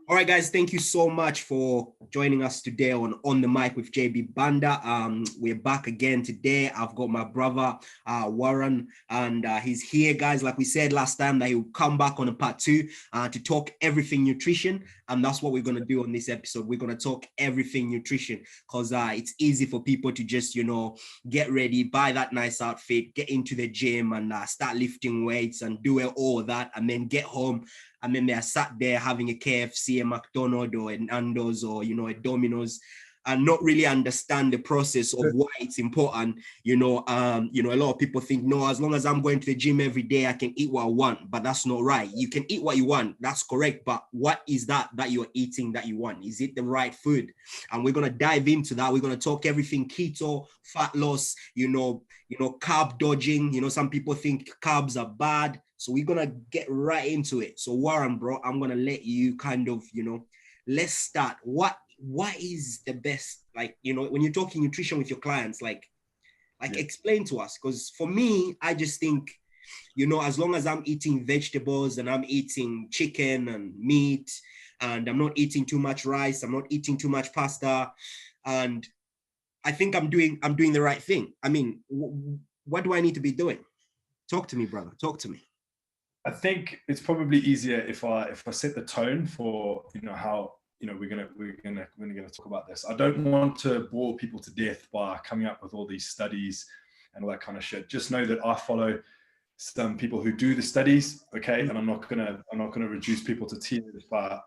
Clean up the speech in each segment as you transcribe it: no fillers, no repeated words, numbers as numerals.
All right, guys, thank you so much for joining us today on the mic with JB Banda. We're back again today. I've got my brother, Warren, and he's here, guys. Like we said last time, that he'll come back on a part 2 to talk everything nutrition. And that's what we're going to do on this episode. We're going to talk everything nutrition because it's easy for people to just, get ready, buy that nice outfit, get into the gym and start lifting weights and do all that, and then get home. And then they're sat there having a KFC, a McDonald's, or a Nando's, or a Domino's, and not really understand the process of why it's important. A lot of people think, no, as long as I'm going to the gym every day, I can eat what I want. But that's not right. You can eat what you want. That's correct. But what is that you're eating that you want? Is it the right food? And we're going to dive into that. We're going to talk everything keto, fat loss, carb dodging. Some people think carbs are bad. So we're going to get right into it. So Warren, bro, I'm going to let you kind of, let's start. What is the best, when you're talking nutrition with your clients, explain to us. Because for me, I just think, as long as I'm eating vegetables and I'm eating chicken and meat, and I'm not eating too much rice, I'm not eating too much pasta, and I think I'm doing the right thing. I mean, what do I need to be doing? Talk to me, brother. Talk to me. I think it's probably easier if I set the tone for how we're gonna talk about this. I don't want to bore people to death by coming up with all these studies and all that kind of shit. Just know that I follow some people who do the studies, okay, and I'm not gonna reduce people to tears by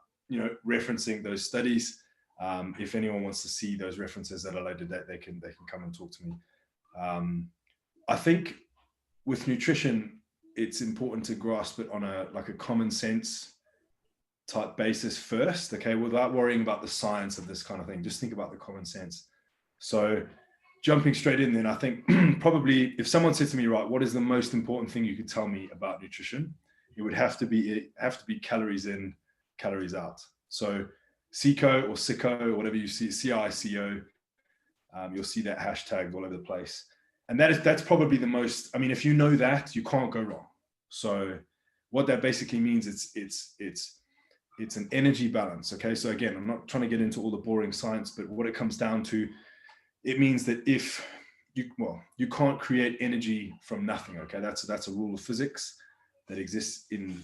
referencing those studies. If anyone wants to see those references at a later date, they can come and talk to me. I think with nutrition, it's important to grasp it on a common sense type basis first, okay, without worrying about the science of this kind of thing. Just think about the common sense. So jumping straight in then, I think probably if someone said to me, right, what is the most important thing you could tell me about nutrition? It would have to be calories in, calories out. So CICO or SICO, or whatever you see, CICO, you'll see that hashtag all over the place. And that's probably the most, if you know that, you can't go wrong. So what that basically means, it's an energy balance. Okay. So again, I'm not trying to get into all the boring science, but what it comes down to, it means that if you can't create energy from nothing. Okay. That's a rule of physics that exists in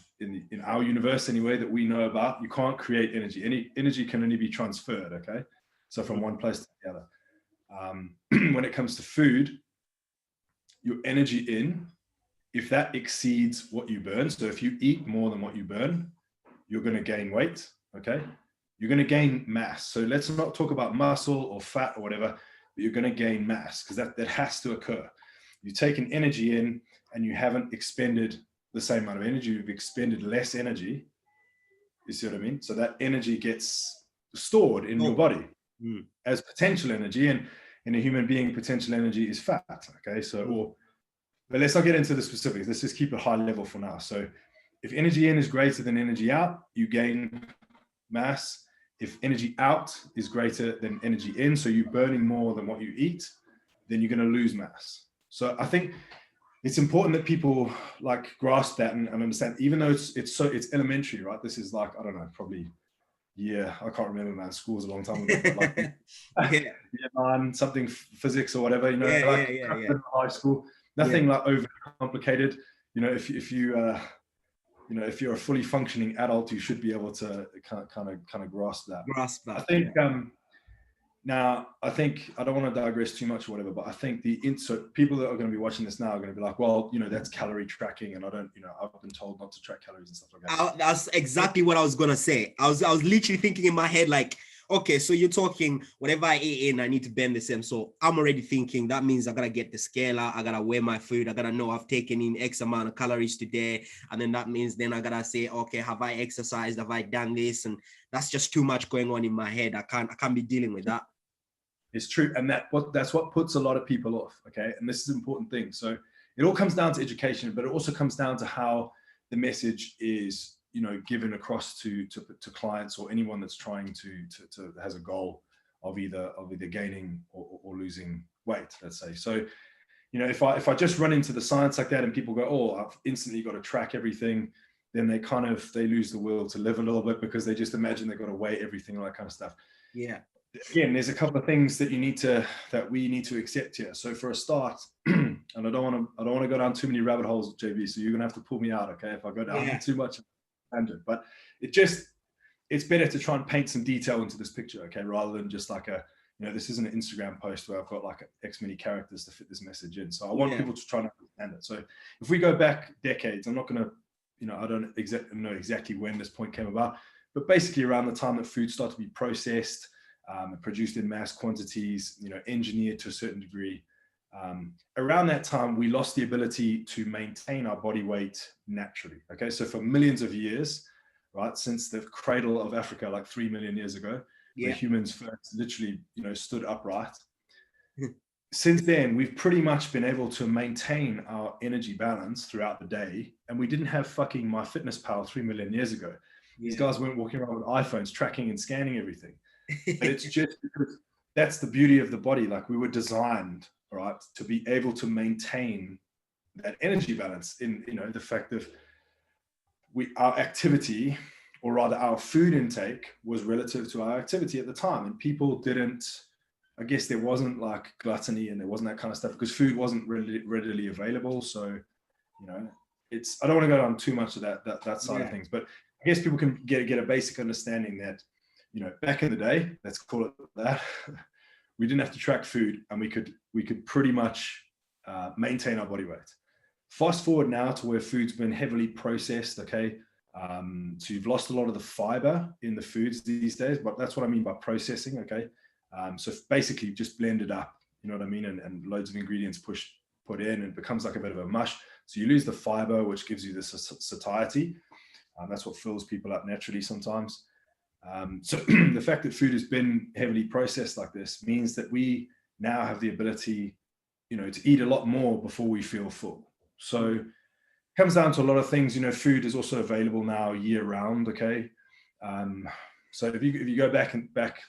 our universe anyway, that we know about. You can't create energy. Any energy can only be transferred. Okay. So from one place to the other. When it comes to food, your energy in, if that exceeds what you burn, so if you eat more than what you burn, you're going to gain weight, okay? You're going to gain mass. So let's not talk about muscle or fat or whatever, but you're going to gain mass, because that has to occur. You've taken energy in and you haven't expended the same amount of energy, you've expended less energy. You see what I mean? So that energy gets stored in your body as potential energy, and in a human being, potential energy is fat, okay? But let's not get into the specifics. Let's just keep it high level for now. So if energy in is greater than energy out, you gain mass. If energy out is greater than energy in, so you're burning more than what you eat, then you're going to lose mass. So I think it's important that people grasp that and understand, even though it's elementary, right? This is I don't know, probably I can't remember, man. School was a long time ago. But something physics or whatever, high school. Nothing over complicated. If you're a fully functioning adult, you should be able to kind of grasp that. I think now, I don't want to digress too much or whatever, but I think people that are going to be watching this now are going to be like, well, that's calorie tracking, and I've been told not to track calories and stuff like that. That's exactly what I was going to say. I was literally thinking in my head, okay, so you're talking whatever I eat in, I need to burn the same. So I'm already thinking that means I got to get the scale out. I got to weigh my food. I got to know I've taken in X amount of calories today. And then that means I got to say, okay, have I exercised? Have I done this? And that's just too much going on in my head. I can't be dealing with that. It's true. And that's what puts a lot of people off. Okay. And this is an important thing. So it all comes down to education, but it also comes down to how the message is given across to clients or anyone that's trying to has a goal of either gaining or losing weight, let's say. So, if I just run into the science like that and people go, oh, I've instantly got to track everything, then they lose the will to live a little bit, because they just imagine they've got to weigh everything, all that kind of stuff. Yeah. Again, there's a couple of things that we need to accept here. So for a start, and I don't want to go down too many rabbit holes, JB, so you're gonna have to pull me out, okay, if I go down too much tangent. But it's better to try and paint some detail into this picture, okay, rather than just like this isn't an Instagram post where I've got like X many characters to fit this message in. So I want people to try and understand it. So if we go back decades, I'm not going to, I don't know exactly when this point came about, but basically around the time that food started to be processed, produced in mass quantities, engineered to a certain degree. Around that time, we lost the ability to maintain our body weight naturally. Okay, so for millions of years, right, since the cradle of Africa, like 3 million years ago, where humans first literally, stood upright. Since then, we've pretty much been able to maintain our energy balance throughout the day, and we didn't have fucking MyFitnessPal 3 million years ago. These guys weren't walking around with iPhones tracking and scanning everything. But it's just because that's the beauty of the body. Like, we were designed, right, to be able to maintain that energy balance in, the fact of our activity, or rather our food intake, was relative to our activity at the time. And people didn't, I guess there wasn't like gluttony and there wasn't that kind of stuff because food wasn't really readily available. So, I don't want to go down too much of that side of things, but I guess people can get a basic understanding that, back in the day, let's call it that, we didn't have to track food, and we could pretty much maintain our body weight. Fast forward now to where food's been heavily processed, okay? So you've lost a lot of the fiber in the foods these days, but that's what I mean by processing, okay? So basically just blend it up, you know what I mean? And loads of ingredients put in, and it becomes like a bit of a mush. So you lose the fiber, which gives you this satiety. That's what fills people up naturally sometimes. So the fact that food has been heavily processed like this means that we now have the ability, to eat a lot more before we feel full. So it comes down to a lot of things. Food is also available now year round, okay? So if you go back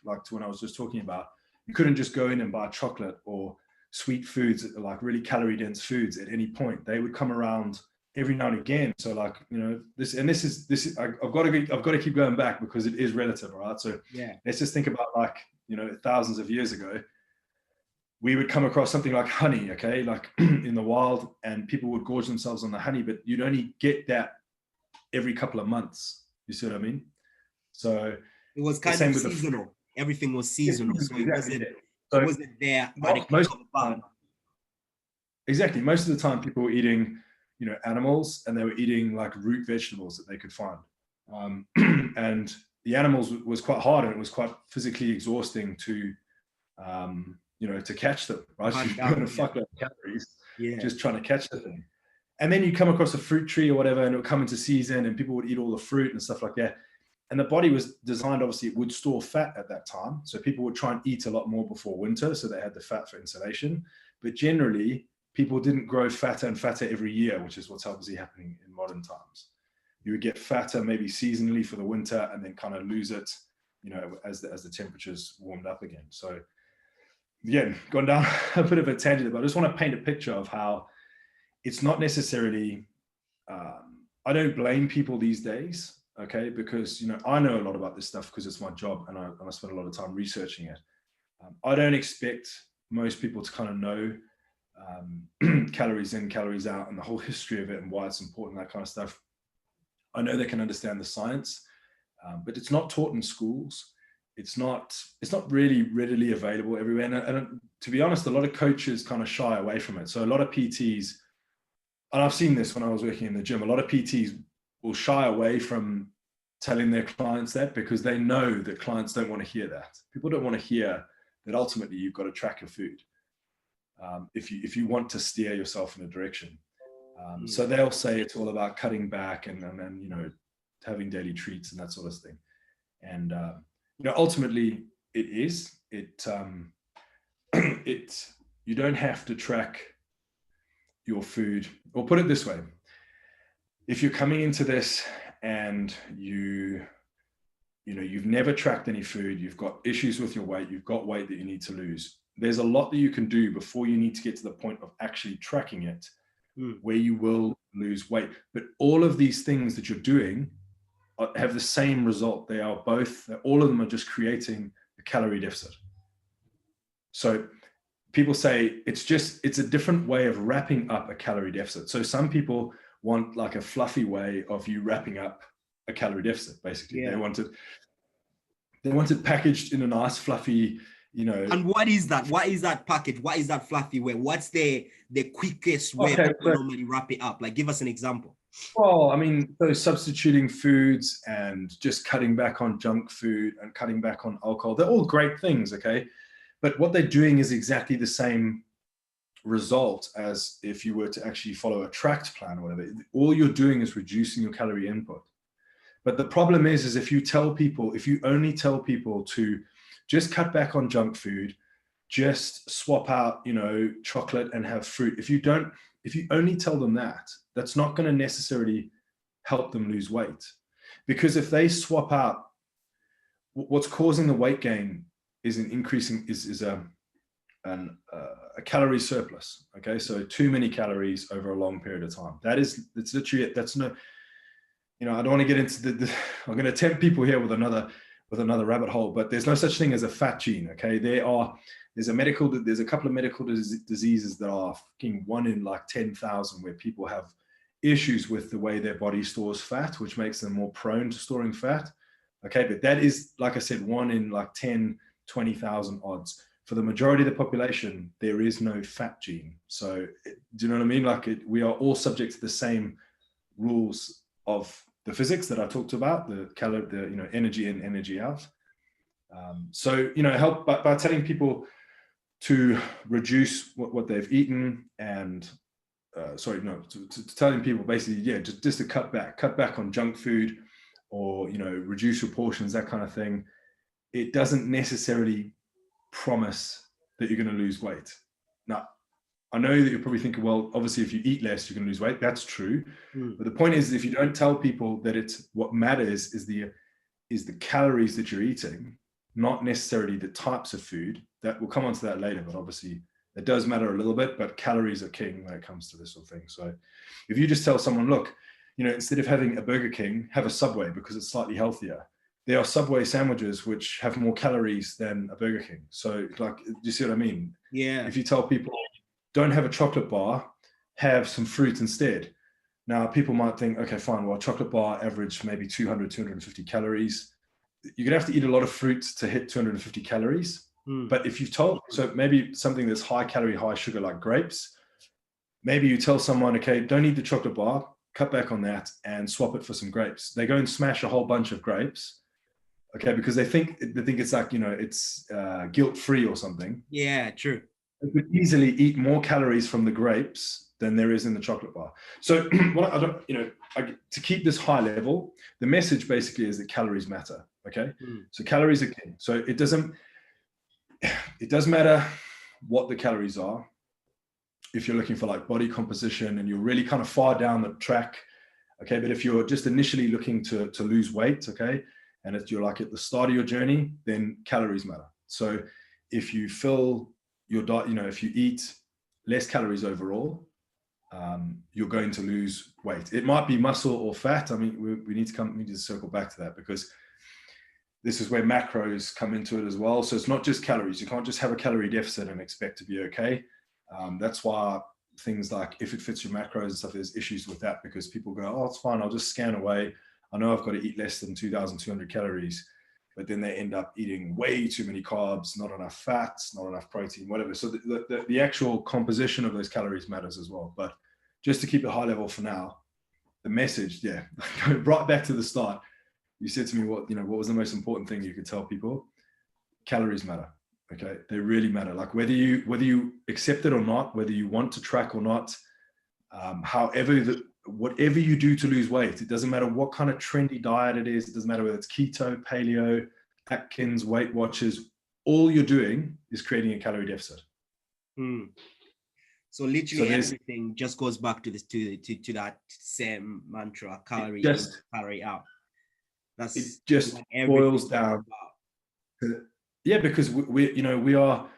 like to when I was just talking about, you couldn't just go in and buy chocolate or sweet foods, like really calorie dense foods at any point. They would come around every now and again. So like, this is I've got to keep going back because it is relative, right? So let's just think about like, thousands of years ago, we would come across something like honey, okay, like in the wild, and people would gorge themselves on the honey, but you'd only get that every couple of months. You see what I mean? So it was kind of seasonal. Everything was seasonal, so it wasn't there. Exactly. Most of the time, people were eating, animals, and they were eating like root vegetables that they could find. And the animals was quite hard, and it was quite physically exhausting to catch them, right? So you're burning a fuckload of calories just trying to catch the thing. And then you come across a fruit tree or whatever, and it would come into season, and people would eat all the fruit and stuff like that. And the body was designed, obviously, it would store fat at that time. So people would try and eat a lot more before winter, so they had the fat for insulation. But generally, people didn't grow fatter and fatter every year, which is what's obviously happening in modern times. You would get fatter maybe seasonally for the winter, and then kind of lose it, as the temperatures warmed up again. So again, gone down a bit of a tangent, but I just want to paint a picture of how it's not necessarily, I don't blame people these days, okay? Because, I know a lot about this stuff because it's my job, and I spend a lot of time researching it. I don't expect most people to kind of know calories in, calories out, and the whole history of it and why it's important, that kind of stuff. I know they can understand the science, but it's not taught in schools. It's not really readily available everywhere. And to be honest, a lot of coaches kind of shy away from it. So a lot of PTs, and I've seen this when I was working in the gym, a lot of PTs will shy away from telling their clients that because they know that clients don't want to hear that. People don't want to hear that ultimately you've got to track your food if you want to steer yourself in a direction. So they'll say it's all about cutting back and having daily treats and that sort of thing. And ultimately it is. You don't have to track your food, or put it this way: if you're coming into this and you've never tracked any food, you've got issues with your weight, you've got weight that you need to lose, there's a lot that you can do before you need to get to the point of actually tracking it, where you will lose weight. But all of these things that you're doing have the same result. They are both, all of them are just creating a calorie deficit. So people say it's a different way of wrapping up a calorie deficit. So some people want like a fluffy way of you wrapping up a calorie deficit, basically. Yeah. They want it packaged in a nice fluffy, And what is that? What is that package? What is that fluffy way? What's the quickest way to normally wrap it up? Like, give us an example. Well, I mean, so substituting foods and just cutting back on junk food and cutting back on alcohol, they're all great things, okay? But what they're doing is exactly the same result as if you were to actually follow a tracked plan or whatever. All you're doing is reducing your calorie input. But the problem is if you only tell people to just cut back on junk food, just swap out, chocolate and have fruit. If you only tell them that, that's not going to necessarily help them lose weight. Because if they swap out, what's causing the weight gain is a calorie surplus. Okay, so too many calories over a long period of time. It's literally, that's no, I don't want to get into I'm going to tempt people here with another rabbit hole, but there's no such thing as a fat gene. Okay, there's a couple of medical diseases that are fucking 1 in like 10,000 where people have issues with the way their body stores fat, which makes them more prone to storing fat. Okay, but that is, like I said, 1 in like 10, 20,000 odds. For the majority of the population, there is no fat gene. So do you know what I mean? Like we are all subject to the same rules of the physics that I talked about, the energy in, energy out. So help by telling people to reduce what they've eaten and telling people basically, just to cut back on junk food, or reduce your portions, that kind of thing. It doesn't necessarily promise that you're going to lose weight. Now, I know that you're probably thinking, well, obviously if you eat less, you're going to lose weight. That's true. But the point is, if you don't tell people that what matters is the calories that you're eating, not necessarily the types of food. That we'll come on to that later, but obviously it does matter a little bit, but calories are king when it comes to this sort of thing. So if you just tell someone, look, instead of having a Burger King, have a Subway because it's slightly healthier. There are Subway sandwiches which have more calories than a Burger King. So like, do you see what I mean? Yeah. If you tell people, don't have a chocolate bar, have some fruit instead. Now people might think, okay, fine. Well, a chocolate bar average maybe 200, 250 calories. You're gonna have to eat a lot of fruit to hit 250 calories. But if you've told, so maybe something that's high calorie, high sugar, like grapes, maybe you tell someone, okay, don't eat the chocolate bar, cut back on that and swap it for some grapes. They go and smash a whole bunch of grapes. Okay, because they think it's like, it's guilt-free or something. Yeah, true. You could easily eat more calories from the grapes than there is in the chocolate bar. So to keep this high level, the message basically is that calories matter. Okay, so calories are king. So it does matter what the calories are. If you're looking for like body composition and you're really kind of far down the track, okay, but if you're just initially looking to lose weight, okay, and if you're like at the start of your journey, then calories matter. So if you fill your diet, if you eat less calories overall, you're going to lose weight. It might be muscle or fat. I mean, we need to circle back to that, because this is where macros come into it as well. So it's not just calories. You can't just have a calorie deficit and expect to be okay. That's why things like if it fits your macros and stuff, there's issues with that, because people go, oh, it's fine, I'll just scan away. I know I've got to eat less than 2,200 calories, but then they end up eating way too many carbs, not enough fats, not enough protein, whatever. So the actual composition of those calories matters as well. But just to keep it high level for now, the message, going right back to the start, you said to me, what was the most important thing you could tell people? Calories matter. Okay, they really matter. Like whether you accept it or not, whether you want to track or not, whatever you do to lose weight, it doesn't matter what kind of trendy diet it is. It doesn't matter whether it's keto, paleo, Atkins, Weight Watchers. All you're doing is creating a calorie deficit. So literally everything just goes back to this to that same mantra: calorie in, calorie out. It just boils down. Yeah, because we are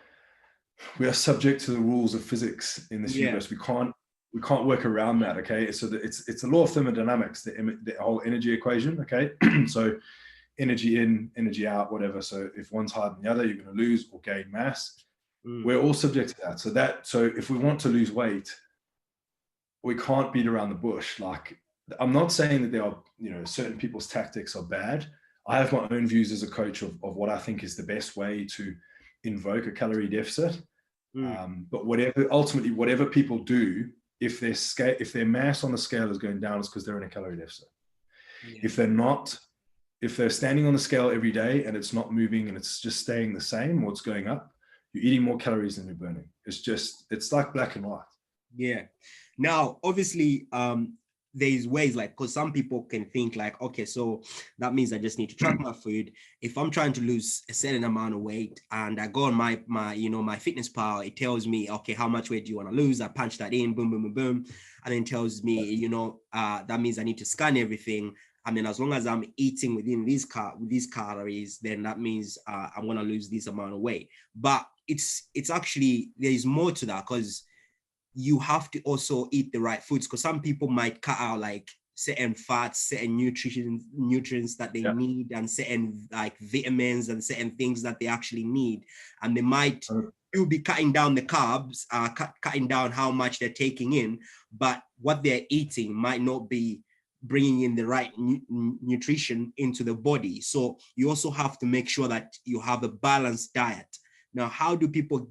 subject to the rules of physics in this universe. We can't we can't work around that. Okay, so it's the law of thermodynamics, the whole energy equation. Okay, so energy in, energy out, whatever. So if one's higher than the other, you're going to lose or gain mass. We're all subject to that. So if we want to lose weight, we can't beat around the bush. Like, I'm not saying that there are, certain people's tactics are bad. I have my own views as a coach of what I think is the best way to invoke a calorie deficit. But ultimately, whatever people do, if their mass on the scale is going down, it's because they're in a calorie deficit. Yeah. If they're standing on the scale every day and it's not moving and it's just staying the same, or it's going up, you're eating more calories than you're burning. It's like black and white. Yeah. Now, obviously, there's ways, like, because some people can think like, okay, so that means I just need to track my food. If I'm trying to lose a certain amount of weight and I go on my MyFitnessPal, it tells me, okay, how much weight do you want to lose? I punch that in, boom, boom, boom, boom. And then tells me, that means I need to scan everything. I mean, as long as I'm eating within these calories, then that means I'm going to lose this amount of weight. But it's actually, there's more to that, because you have to also eat the right foods, because some people might cut out like certain fats, certain nutrients that they need, and certain like vitamins and certain things that they actually need. And they might you'll be cutting down the carbs, cutting down how much they're taking in, but what they're eating might not be bringing in the right nutrition into the body. So you also have to make sure that you have a balanced diet. Now, how do people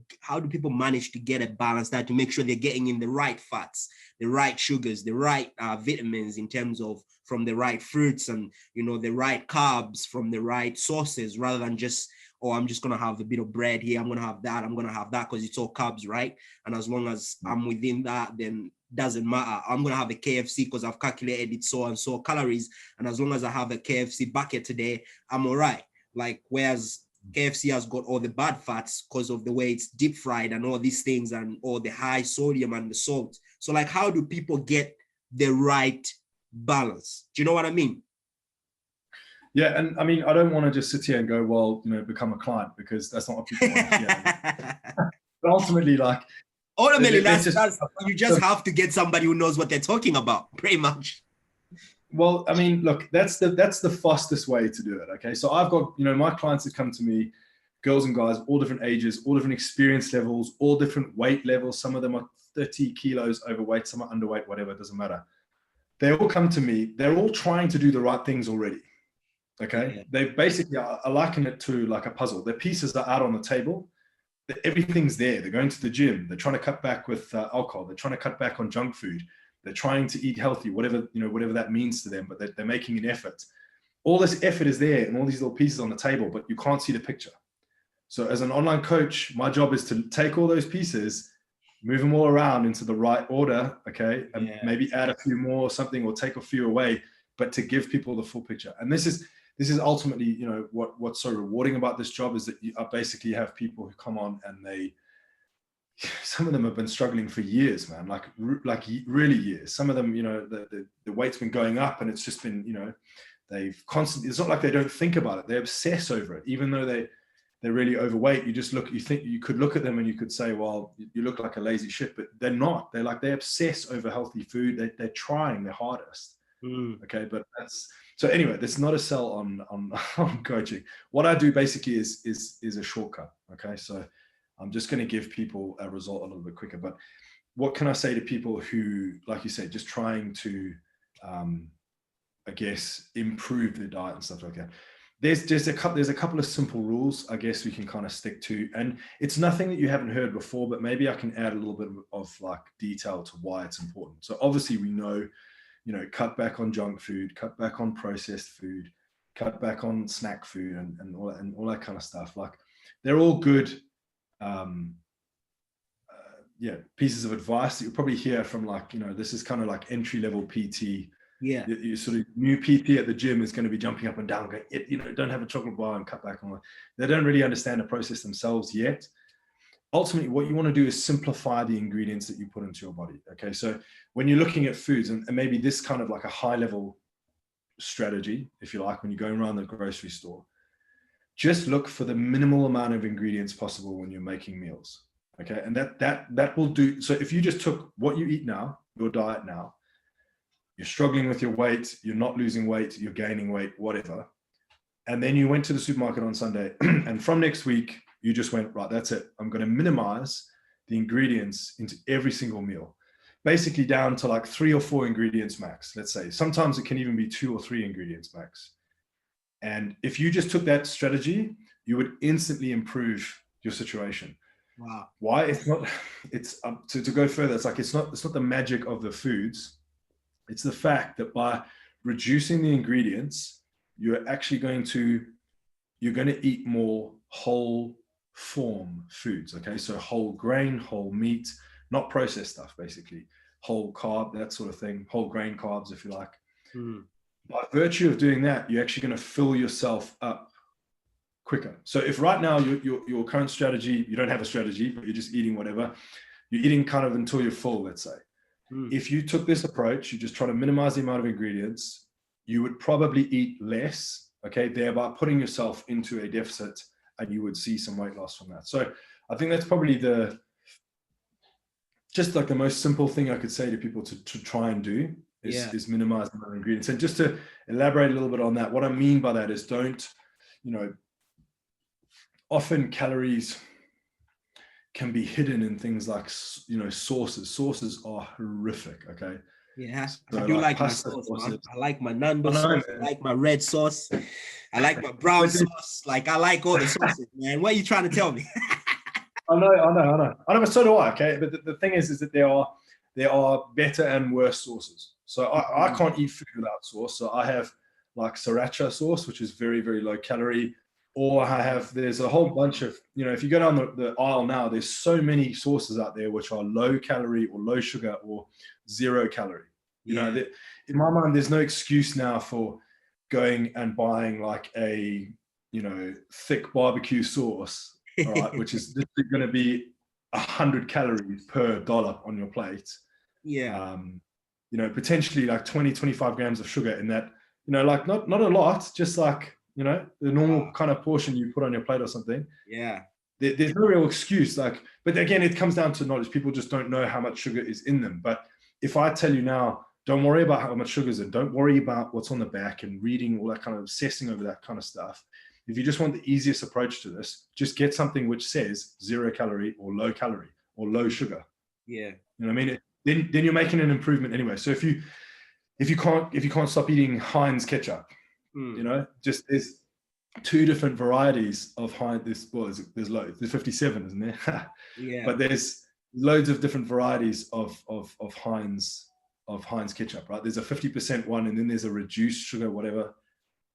manage to get a balanced diet to make sure they're getting in the right fats, the right sugars, the right vitamins in terms of from the right fruits, and the right carbs from the right sources, rather than just, oh, I'm just going to have a bit of bread here, I'm going to have that because it's all carbs, right? And as long as I'm within that, then doesn't matter. I'm going to have a KFC because I've calculated it's so and so calories, and as long as I have a KFC bucket today, I'm all right. Like, whereas KFC has got all the bad fats because of the way it's deep fried and all these things, and all the high sodium and the salt. So like, how do people get the right balance? Do you know what I mean? Yeah. And I mean, I don't want to just sit here and go, well, become a client, because that's not what people want to hear. But ultimately, like, you just have to get somebody who knows what they're talking about, pretty much. Well, I mean, look, that's the fastest way to do it. Okay. So I've got, my clients that come to me, girls and guys, all different ages, all different experience levels, all different weight levels. Some of them are 30 kilos overweight, some are underweight, whatever, it doesn't matter. They all come to me. They're all trying to do the right things already. Okay. Yeah. They basically, I liken it to like a puzzle. Their pieces are out on the table. Everything's there. They're going to the gym. They're trying to cut back with alcohol. They're trying to cut back on junk food. They're trying to eat healthy, whatever that means to them, but they're making an effort. All this effort is there and all these little pieces on the table, but you can't see the picture. So as an online coach, my job is to take all those pieces, move them all around into the right order, okay, and maybe add a few more or something, or take a few away, but to give people the full picture. And this is ultimately, what's so rewarding about this job is that I basically have people who come on and some of them have been struggling for years, man, like really years. Some of them, the weight's been going up and it's just been, they've constantly, it's not like they don't think about it. They obsess over it, even though they're really overweight. You think you could look at them and you could say, well, you look like a lazy shit, but they're not. They obsess over healthy food. They're trying their hardest. Okay. But so anyway, that's not a sell on coaching. What I do basically is a shortcut. Okay. So I'm just going to give people a result a little bit quicker. But what can I say to people who, like you said, just trying to, I guess, improve their diet and stuff like that? There's a couple of simple rules, I guess, we can kind of stick to. And it's nothing that you haven't heard before, but maybe I can add a little bit of like detail to why it's important. So obviously we know, cut back on junk food, cut back on processed food, cut back on snack food and all that kind of stuff. Like, they're all good pieces of advice that you'll probably hear from, like, this is kind of like entry-level PT. Yeah. You sort of new PT at the gym is going to be jumping up and down, going, don't have a chocolate bar and cut back on it. They don't really understand the process themselves yet. Ultimately, what you want to do is simplify the ingredients that you put into your body. Okay. So when you're looking at foods, and maybe this kind of like a high level strategy, if you like, when you're going around the grocery store, just look for the minimal amount of ingredients possible when you're making meals. Okay. And that will do. So if you just took what you eat now, your diet now, you're struggling with your weight, you're not losing weight, you're gaining weight, whatever. And then you went to the supermarket on Sunday, and from next week, you just went, right, that's it. I'm going to minimize the ingredients into every single meal, basically down to like 3 or 4 ingredients max, let's say. Sometimes it can even be 2 or 3 ingredients max. And if you just took that strategy, you would instantly improve your situation. Wow. Why? It's to go further. It's like, it's not the magic of the foods. It's the fact that by reducing the ingredients, you're going to eat more whole form foods. Okay. So whole grain, whole meat, not processed stuff, basically whole carb, that sort of thing, whole grain carbs, if you like. By virtue of doing that, you're actually going to fill yourself up quicker. So if right now your current strategy, you don't have a strategy, but you're just eating whatever, you're eating kind of until you're full, let's say. If you took this approach, you just try to minimize the amount of ingredients, you would probably eat less, okay, thereby putting yourself into a deficit, and you would see some weight loss from that. So I think that's probably just like the most simple thing I could say to people to try and do is minimize the amount of ingredients. And just to elaborate a little bit on that, what I mean by that is often calories can be hidden in things like, sauces. Sauces are horrific, okay? Yeah, so I do like my pasta sauce, man. I like my Nando sauce, man. I like my red sauce, I like my brown sauce. Like, I like all the sauces, man. What are you trying to tell me? I know, but so do I, okay? But the thing is that there are better and worse sauces. So I can't eat food without sauce. So I have like sriracha sauce, which is very, very low calorie. Or there's a whole bunch of, if you go down the aisle now, there's so many sauces out there which are low calorie or low sugar or 0 calorie. In my mind, there's no excuse now for going and buying like a, thick barbecue sauce, all right, which is going to be 100 calories per dollop on your plate. Yeah. Potentially like 20, 25 grams of sugar in that, like not a lot, just like, the normal kind of portion you put on your plate or something. Yeah. There's no real excuse. But again, it comes down to knowledge. People just don't know how much sugar is in them. But if I tell you now, don't worry about how much sugar is in, don't worry about what's on the back and reading all that kind of obsessing over that kind of stuff. If you just want the easiest approach to this, just get something which says 0 calorie or low calorie or low sugar. Yeah. You know what I mean? Then you're making an improvement anyway. So if you can't stop eating Heinz ketchup, just there's 2 different varieties of Heinz. There's loads. There's 57, isn't there? Yeah. But there's loads of different varieties of Heinz ketchup, right? There's a 50% one, and then there's a reduced sugar, whatever.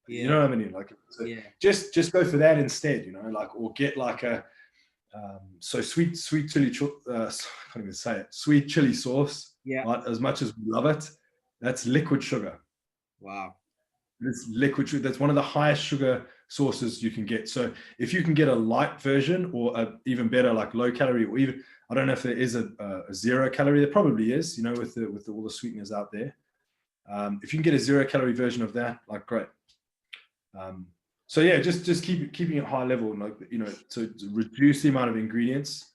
Yeah. You know what I mean? Like, so just go for that instead. Or get like a sweet chili. I can't even say it. Sweet chili sauce. Yeah. Right? As much as we love it, that's liquid sugar. Wow. It's liquid sugar. That's one of the highest sugar sources you can get. So if you can get a light version, or a even better, like low calorie, or even, I don't know if there is a 0 calorie. There probably is, with all the sweeteners out there. If you can get a 0 calorie version of that, like, great. So yeah, just keeping it high level, to reduce the amount of ingredients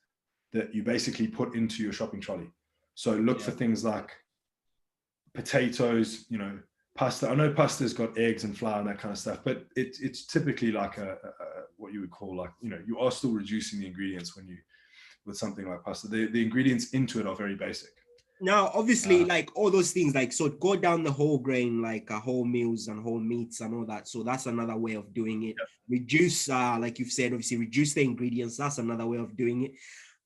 that you basically put into your shopping trolley. So look for things like potatoes, pasta. I know pasta's got eggs and flour and that kind of stuff, but it's typically like a what you would call, like, you are still reducing the ingredients with something like pasta. The ingredients into it are very basic. Now, obviously, like all those things, like, so go down the whole grain, like whole meals and whole meats and all that. So that's another way of doing it. Reduce, like you've said, obviously reduce the ingredients. That's another way of doing it.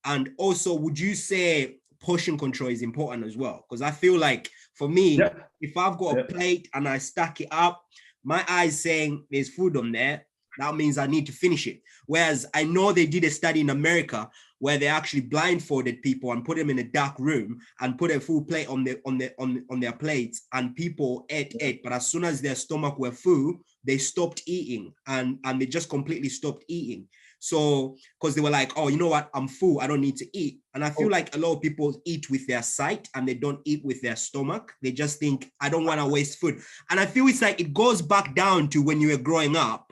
And also, would you say portion control is important as well? Because I feel like for me, if I've got a plate and I stack it up, my eyes saying there's food on there, that means I need to finish it. Whereas I know they did a study in America where they actually blindfolded people and put them in a dark room and put a full plate on their plates, and people ate. But as soon as their stomach were full, they stopped eating and they just completely stopped eating. So, because they were like, oh, you know what? I'm full. I don't need to eat. And I feel like a lot of people eat with their sight and they don't eat with their stomach. They just think, I don't want to waste food. And I feel it's like it goes back down to when you were growing up,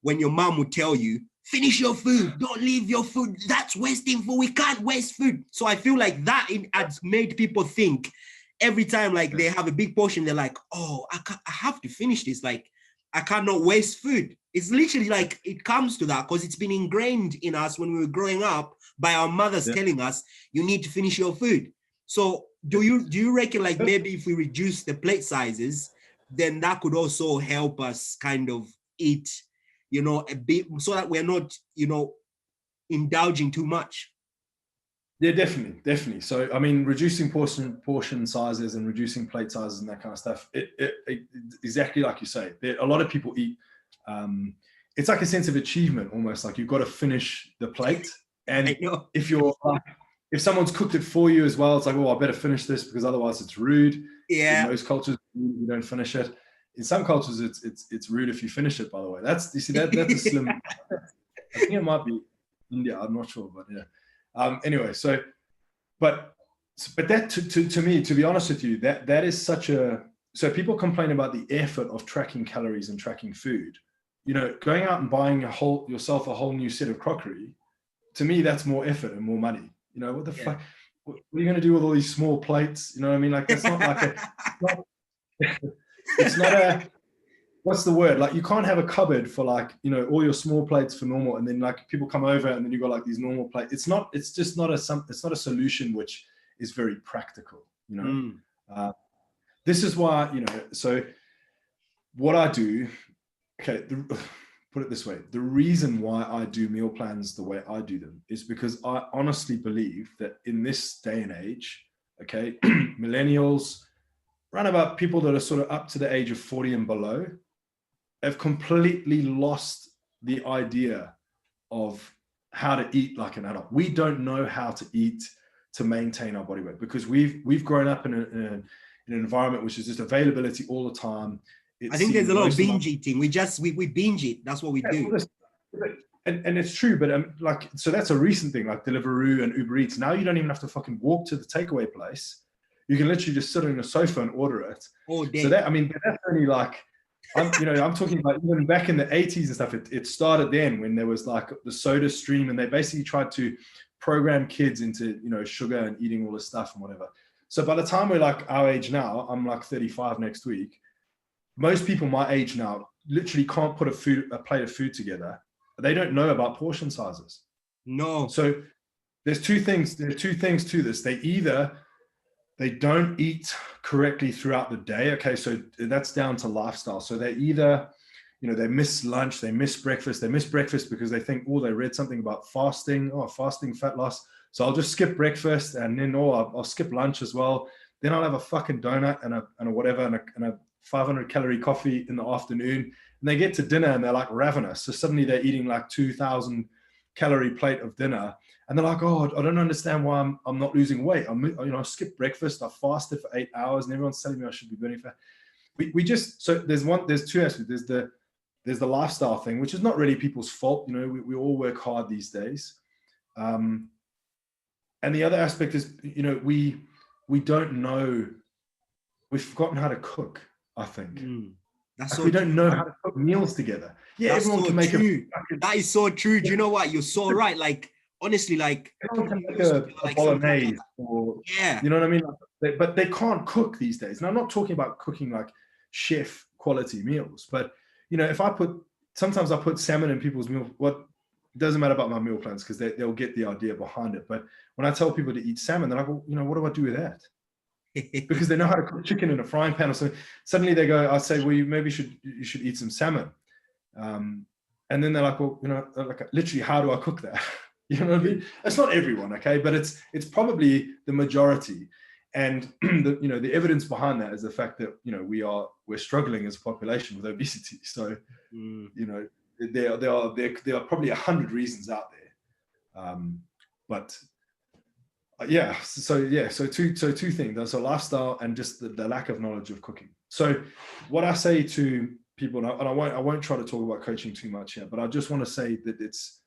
when your mom would tell you, finish your food, don't leave your food. That's wasting food. We can't waste food. So I feel like that has made people think every time like they have a big portion, they're like, oh, I have to finish this. Like, I cannot waste food. It's literally like it comes to that because it's been ingrained in us when we were growing up by our mothers telling us you need to finish your food. So do you reckon like maybe if we reduce the plate sizes, then that could also help us kind of eat, you know, a bit so that we're not, you know, indulging too much? Yeah, definitely. So, I mean, reducing portion sizes and reducing plate sizes and that kind of stuff, it exactly like you say, a lot of people eat, it's like a sense of achievement almost, like you've got to finish the plate. And if someone's cooked it for you as well, it's like, oh, I better finish this because otherwise it's rude. Yeah. In most cultures, you don't finish it. In some cultures, it's rude if you finish it, by the way. That's a slim, I think it might be India, I'm not sure, but yeah. Anyway, so, but that to me, to be honest with you, that is such a, so people complain about the effort of tracking calories and tracking food. You know, going out and buying yourself a whole new set of crockery, to me, that's more effort and more money. You know, what the fuck, what are you going to do with all these small plates? You know what I mean? Like, that's not like it's not a, what's the word? Like, you can't have a cupboard for like, you know, all your small plates for normal, and then like people come over and then you got like these normal plates. It's just not a solution which is very practical, you know. This is why, you know, so what I do, okay, put it this way, the reason why I do meal plans the way I do them is because I honestly believe that in this day and age, okay, millennials, run about people that are sort of up to the age of 40 and below, have completely lost the idea of how to eat like an adult. We don't know how to eat to maintain our body weight because we've grown up in an environment which is just availability all the time. I think there's a lot of binge eating. We binge eat. That's what we do. And it's true, but like, so that's a recent thing, like Deliveroo and Uber Eats. Now you don't even have to fucking walk to the takeaway place. You can literally just sit on a sofa and order it. All day. So that, I mean, that's only like, I'm talking about even back in the 80s and stuff. It started then when there was like the Soda Stream, and they basically tried to program kids into, you know, sugar and eating all this stuff and whatever. So by the time we're like our age now, I'm like 35 next week. Most people my age now literally can't put a plate of food together. They don't know about portion sizes. No. So there's two things to this. They don't eat correctly throughout the day. Okay, so that's down to lifestyle. So they either, you know, they miss lunch, they miss breakfast. They miss breakfast because they think, oh, they read something about fasting, fasting fat loss. So I'll just skip breakfast, and then I'll skip lunch as well. Then I'll have a fucking donut and a whatever and a 500 calorie coffee in the afternoon. And they get to dinner and they're like ravenous. So suddenly they're eating like 2,000 calorie plate of dinner. And they're like, oh, I don't understand why I'm not losing weight. I skipped breakfast, I fasted for 8 hours, and everyone's telling me I should be burning fat. So there's two aspects. There's the lifestyle thing, which is not really people's fault. You know, we all work hard these days. And the other aspect is, you know, we don't know, we've forgotten how to cook, I think. That's we don't know how to cook meals together. Yeah, that's everyone so can make true. That is so true. Do you know what? You're so right. Like, honestly, like, everyone can make a bolognese, or, yeah, you know what I mean? But they can't cook these days. And I'm not talking about cooking like chef quality meals, but, you know, sometimes I put salmon in people's meal. It doesn't matter about my meal plans because they'll get the idea behind it. But when I tell people to eat salmon, they're like, well, you know, what do I do with that? Because they know how to cook chicken in a frying pan or something. Suddenly they go, I say, well, you should eat some salmon. And then they're like, well, you know, like, literally, how do I cook that? You know what I mean? It's not everyone, okay, but it's probably the majority. And the evidence behind that is the fact that, you know, we're struggling as a population with obesity. So, you know, there are probably 100 reasons out there. But yeah, so two things. So lifestyle and just the lack of knowledge of cooking. So what I say to people, and I won't try to talk about coaching too much here, but I just want to say that it's,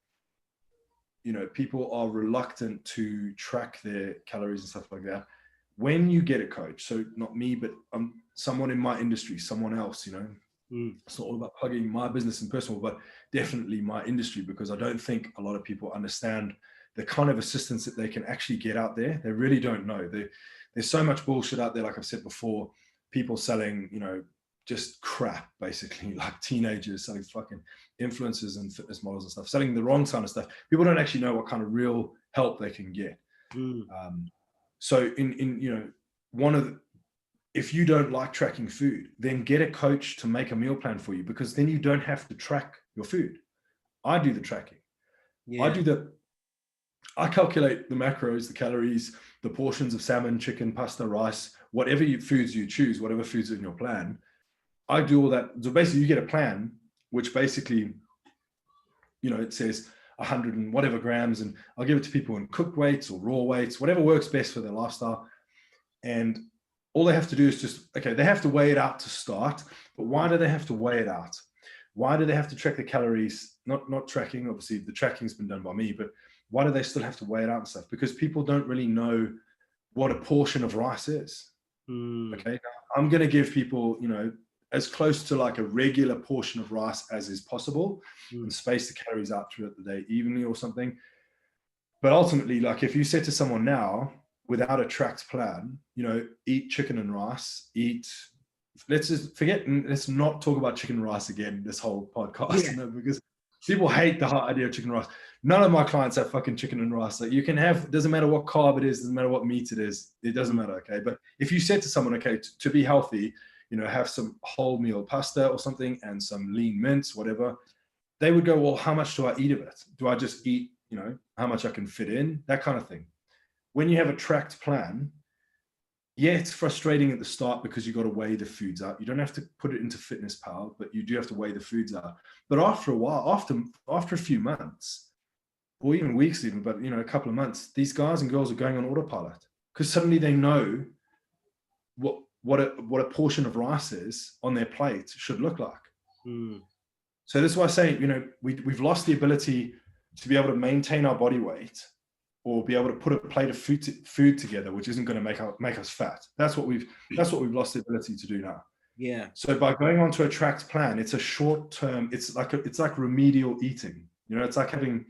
you know, people are reluctant to track their calories and stuff like that. When you get a coach, so not me, but someone in my industry, someone else, you know, it's not all about plugging my business and personal, but definitely my industry, because I don't think a lot of people understand the kind of assistance that they can actually get out there. They really don't know. There's so much bullshit out there, like I've said before, people selling, you know, just crap, basically, like teenagers selling fucking influencers and fitness models and stuff, selling the wrong kind of stuff. People don't actually know what kind of real help they can get. So in you know, if you don't like tracking food, then get a coach to make a meal plan for you, because then you don't have to track your food. I do the tracking. I calculate the macros, the calories, the portions of salmon, chicken, pasta, rice, whatever foods you choose, whatever foods are in your plan. I do all that. So basically you get a plan, which basically, you know, it says 100 and whatever grams, and I'll give it to people in cooked weights or raw weights, whatever works best for their lifestyle. And all they have to do is just, okay, they have to weigh it out to start, but why do they have to weigh it out? Why do they have to track the calories? Not tracking, obviously the tracking's been done by me, but why do they still have to weigh it out and stuff? Because people don't really know what a portion of rice is. Okay, I'm going to give people, you know, as close to like a regular portion of rice as is possible, and space the calories out throughout the day evenly or something. But ultimately, like if you said to someone now without a tracked plan, you know, eat chicken and rice, let's not talk about chicken and rice again this whole podcast, you know, because people hate the whole idea of chicken and rice. None of my clients have fucking chicken and rice. Like you can have, doesn't matter what carb it is, doesn't matter what meat it is, it doesn't matter. Okay, but if you said to someone, okay, to be healthy, you know, have some wholemeal pasta or something and some lean mince, whatever, they would go, well, how much do I eat of it? Do I just eat, you know, how much I can fit in, that kind of thing. When you have a tracked plan, yeah, it's frustrating at the start because you got to weigh the foods out. You don't have to put it into Fitness Pal, but you do have to weigh the foods out. But after a while, after a few months, or even weeks even, but you know, a couple of months, these guys and girls are going on autopilot because suddenly they know what a portion of rice is on their plate should look like. So this is why I say, you know, we've lost the ability to be able to maintain our body weight or be able to put a plate of food together, which isn't going to make us fat. That's what we've lost the ability to do now. Yeah. So by going on to a tracked plan, it's a short term. It's like remedial eating. You know, it's like having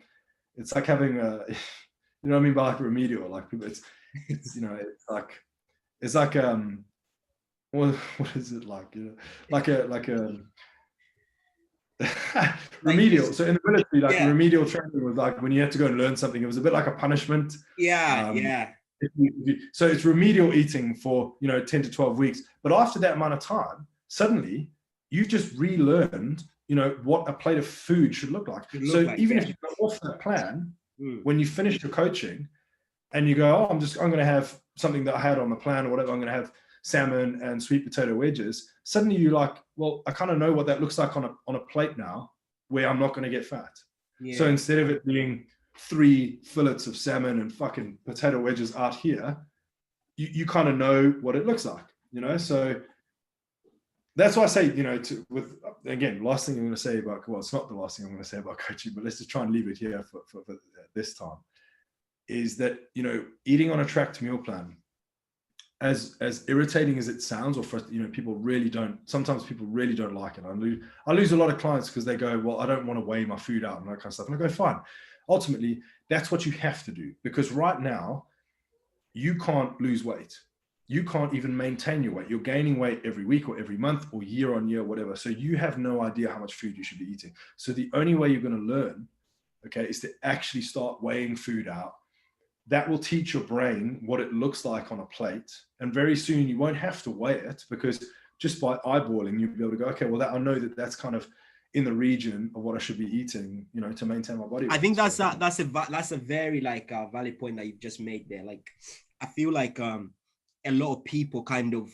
you know what I mean by like remedial. Like people, it's you know, it's like what is it like? You know, like a remedial. So in the military, like remedial training was like when you had to go and learn something, it was a bit like a punishment. So it's remedial eating for, you know, 10 to 12 weeks. But after that amount of time, suddenly you've just relearned, you know, what a plate of food should look like. If you go off that plan, when you finish your coaching and you go, oh, I'm going to have something that I had on the plan or whatever, I'm going to have salmon and sweet potato wedges, suddenly you're like, well, I kind of know what that looks like on a plate now where I'm not going to get fat. So instead of it being 3 fillets of salmon and fucking potato wedges out here, you kind of know what it looks like, you know? So that's why I say, you know, again, last thing I'm going to say about, well, it's not the last thing I'm going to say about coaching, but let's just try and leave it here for this time, is that, you know, eating on a tracked meal plan, as irritating as it sounds, or you know, sometimes people really don't like it. I lose a lot of clients because they go, well, I don't want to weigh my food out and that kind of stuff. And I go, fine. Ultimately, that's what you have to do, because right now you can't lose weight. You can't even maintain your weight. You're gaining weight every week or every month or year on year, whatever. So you have no idea how much food you should be eating. So the only way you're going to learn, okay, is to actually start weighing food out. That will teach your brain what it looks like on a plate. And very soon you won't have to weigh it, because just by eyeballing, you'll be able to go, okay, well, I know that's kind of in the region of what I should be eating, you know, to maintain my body weight. I think that's a very like valid point that you've just made there. Like, I feel like a lot of people kind of,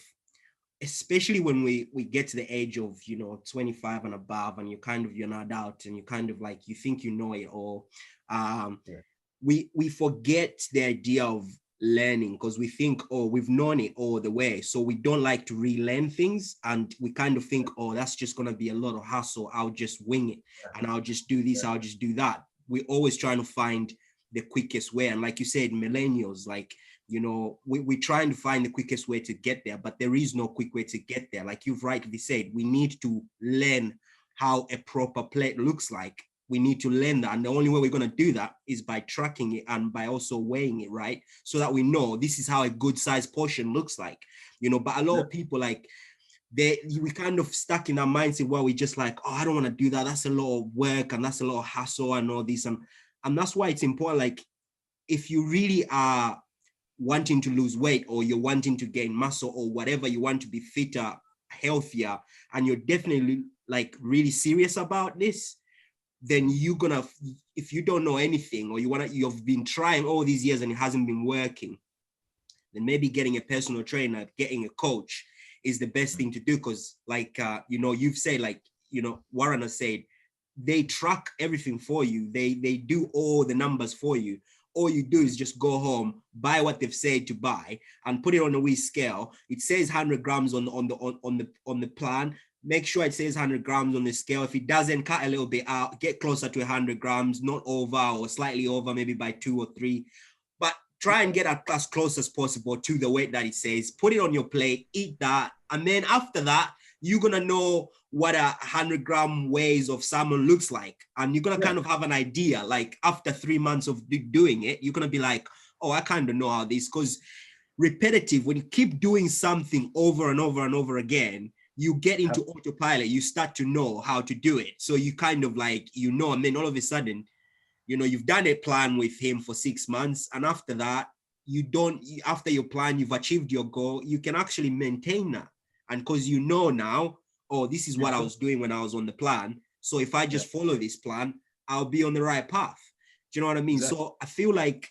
especially when we get to the age of, you know, 25 and above, and you're not out and you kind of like, you think you know it all. We forget the idea of learning, because we think, oh, we've known it all the way. So we don't like to relearn things. And we kind of think, oh, that's just going to be a lot of hassle. I'll just wing it and I'll just do this. I'll just do that. We're always trying to find the quickest way. And like you said, millennials, like, you know, we're trying to find the quickest way to get there, but there is no quick way to get there. Like you've rightly said, we need to learn how a proper plate looks like. we need to learn that. And the only way we're going to do that is by tracking it and by also weighing it, right? So that we know this is how a good size portion looks like, you know. But a lot of people, like, we kind of stuck in our mindset where we just like, oh, I don't want to do that. That's a lot of work and that's a lot of hassle and all this. And that's why it's important. Like, if you really are wanting to lose weight, or you're wanting to gain muscle, or whatever, you want to be fitter, healthier, and you're definitely like really serious about this, then you're gonna, if you don't know anything, or you've been trying all these years and it hasn't been working, then maybe getting a personal trainer, getting a coach is the best thing to do. Because like, you know, you've said, like, you know, Warren has said, they track everything for you. They do all the numbers for you. All you do is just go home, buy what they've said to buy, and put it on a wee scale. It says 100 grams on the plan. Make sure it says 100 grams on the scale. If it doesn't, cut a little bit out, get closer to 100 grams, not over or slightly over, maybe by 2 or 3. But try and get as close as possible to the weight that it says. Put it on your plate, eat that. And then after that, you're going to know what a 100-gram weighs of salmon looks like. And you're going to kind of have an idea. Like, after 3 months of doing it, you're going to be like, oh, I kind of know how this, because repetitive, when you keep doing something over and over and over again, you get into autopilot. You start to know how to do it. So you kind of like, you know, and then all of a sudden, you know, you've done a plan with him for 6 months. And after that, after your plan, you've achieved your goal, you can actually maintain that. And because you know now, oh, this is what I was doing when I was on the plan. So if I just follow this plan, I'll be on the right path. Do you know what I mean? Exactly. So I feel like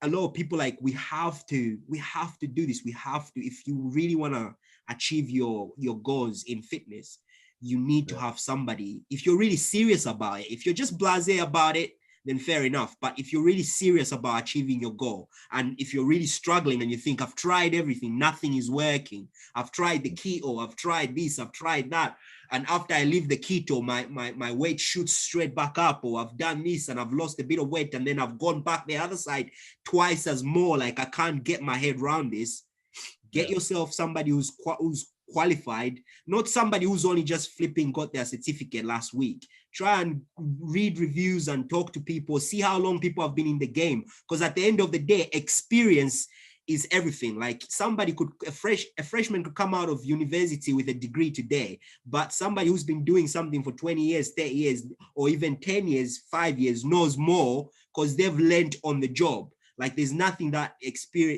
a lot of people, like, we have to do this. We have to, if you really want to achieve your goals in fitness, you need to have somebody. If you're really serious about it, if you're just blasé about it, then fair enough. But if you're really serious about achieving your goal, and if you're really struggling and you think, I've tried everything, nothing is working, I've tried the keto, I've tried this, I've tried that, and after I leave the keto, my weight shoots straight back up, or I've done this and I've lost a bit of weight and then I've gone back the other side twice as more, like I can't get my head around this, get yourself somebody who's qualified, not somebody who's only just flipping got their certificate last week. Try and read reviews and talk to people, see how long people have been in the game. Because at the end of the day, experience is everything. Like, somebody a freshman could come out of university with a degree today, but somebody who's been doing something for 20 years, 30 years, or even 10 years, 5 years knows more, because they've learned on the job. Like, there's nothing that the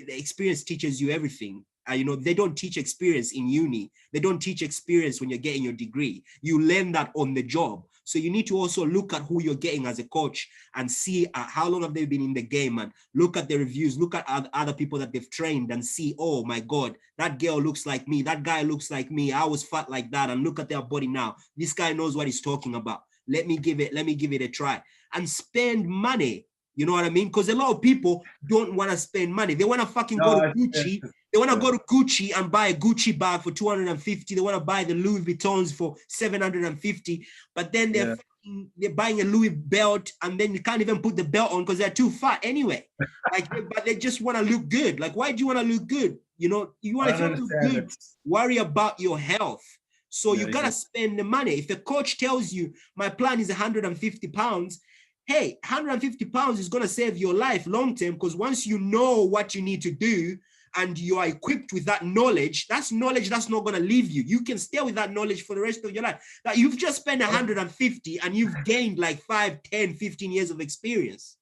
experience teaches you everything. You know, they don't teach experience in uni. They don't teach experience when you're getting your degree. You learn that on the job. So you need to also look at who you're getting as a coach and see how long have they been in the game, and look at the reviews, look at other people that they've trained and see, oh my God, that girl looks like me. That guy looks like me. I was fat like that. And look at their body now. This guy knows what he's talking about. Let me give it a try, and spend money. You know what I mean? Because a lot of people don't want to spend money. They want to fucking go to Gucci. They want to go to Gucci and buy a Gucci bag for 250. They want to buy the Louis Vuittons for 750. But then they're buying a Louis belt, and then you can't even put the belt on because they're too fat anyway. Like, but they just want to look good. Like, why do you want to look good? You know, you want to look good. Worry about your health. So you got to spend the money. If the coach tells you, my plan is 150 pounds, hey, 150 pounds is going to save your life long term, because once you know what you need to do and you are equipped with that knowledge that's not going to leave you. You can stay with that knowledge for the rest of your life. Now, you've just spent 150 and you've gained like 5, 10, 15 years of experience.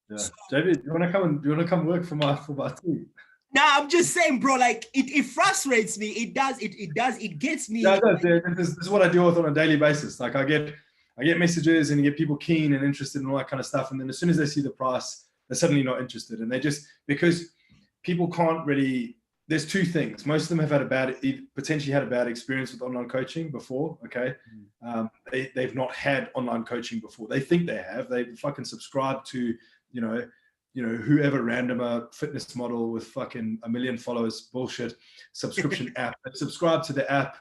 Yeah. So, JB, do you want to come work for my team? No, I'm just saying, bro, like, it frustrates me. It does. It gets me. Yeah, this is what I deal with on a daily basis. Like, I get messages and you get people keen and interested in all that kind of stuff. And then as soon as they see the price, they're suddenly not interested. And they just, because people can't really, there's two things. Most of them have potentially had a bad experience with online coaching before. Okay. They've not had online coaching before. They think they have. They fucking subscribe to, you know, whoever randomer fitness model with fucking 1 million followers bullshit subscription app. They subscribe to the app.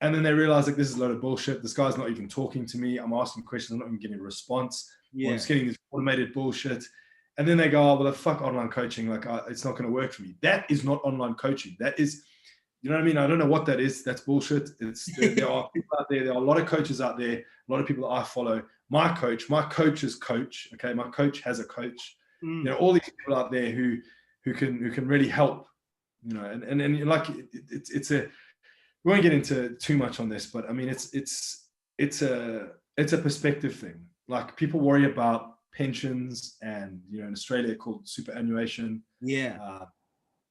And then they realize, like, this is a load of bullshit. This guy's not even talking to me. I'm asking questions. I'm not even getting a response. Yeah. I'm just getting this automated bullshit. And then they go, oh, well, fuck online coaching. Like, it's not going to work for me. That is not online coaching. That is, You know what I mean? I don't know what that is. That's bullshit. There are people out there. There are a lot of coaches out there. A lot of people that I follow. My coach's coach. Okay, my coach has a coach. You know, all these people out there who can really help. You know, and like it's a. We won't get into too much on this, but I mean, it's a perspective thing. Like people worry about pensions, and you know, in Australia called superannuation. Yeah.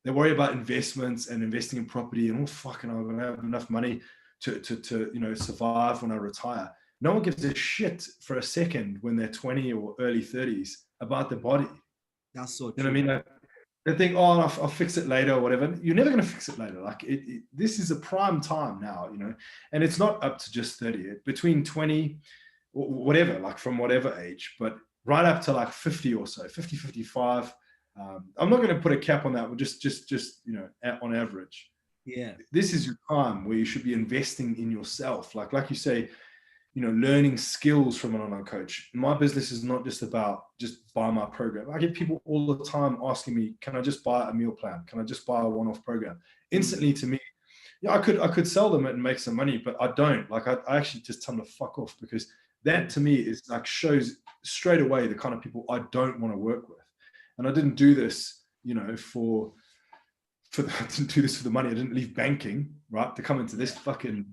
They worry about investments and investing in property and fucking, I'm going to have enough money to you know, survive when I retire. No one gives a shit for a second when they're 20 or early 30s about their body. That's so true. You know what I mean? They think, oh, I'll fix it later or whatever. You're never going to fix it later. Like this is a prime time now, you know, and it's not up to just 30, between 20 or whatever, like from whatever age, but right up to like 50 or so, 50, 55. I'm not going to put a cap on that, but just you know, on average. Yeah. This is your time where you should be investing in yourself. Like you say, you know, learning skills from an online coach. My business is not just about just buy my program. I get people all the time asking me, can I just buy a meal plan? Can I just buy a one-off program? Instantly to me, yeah, I could sell them and make some money, but I don't. Like I actually just tell them to fuck off, because that to me is like shows straight away the kind of people I don't want to work with. And I didn't do this, you know, I didn't do this for the money. I didn't leave banking, right, to come into this fucking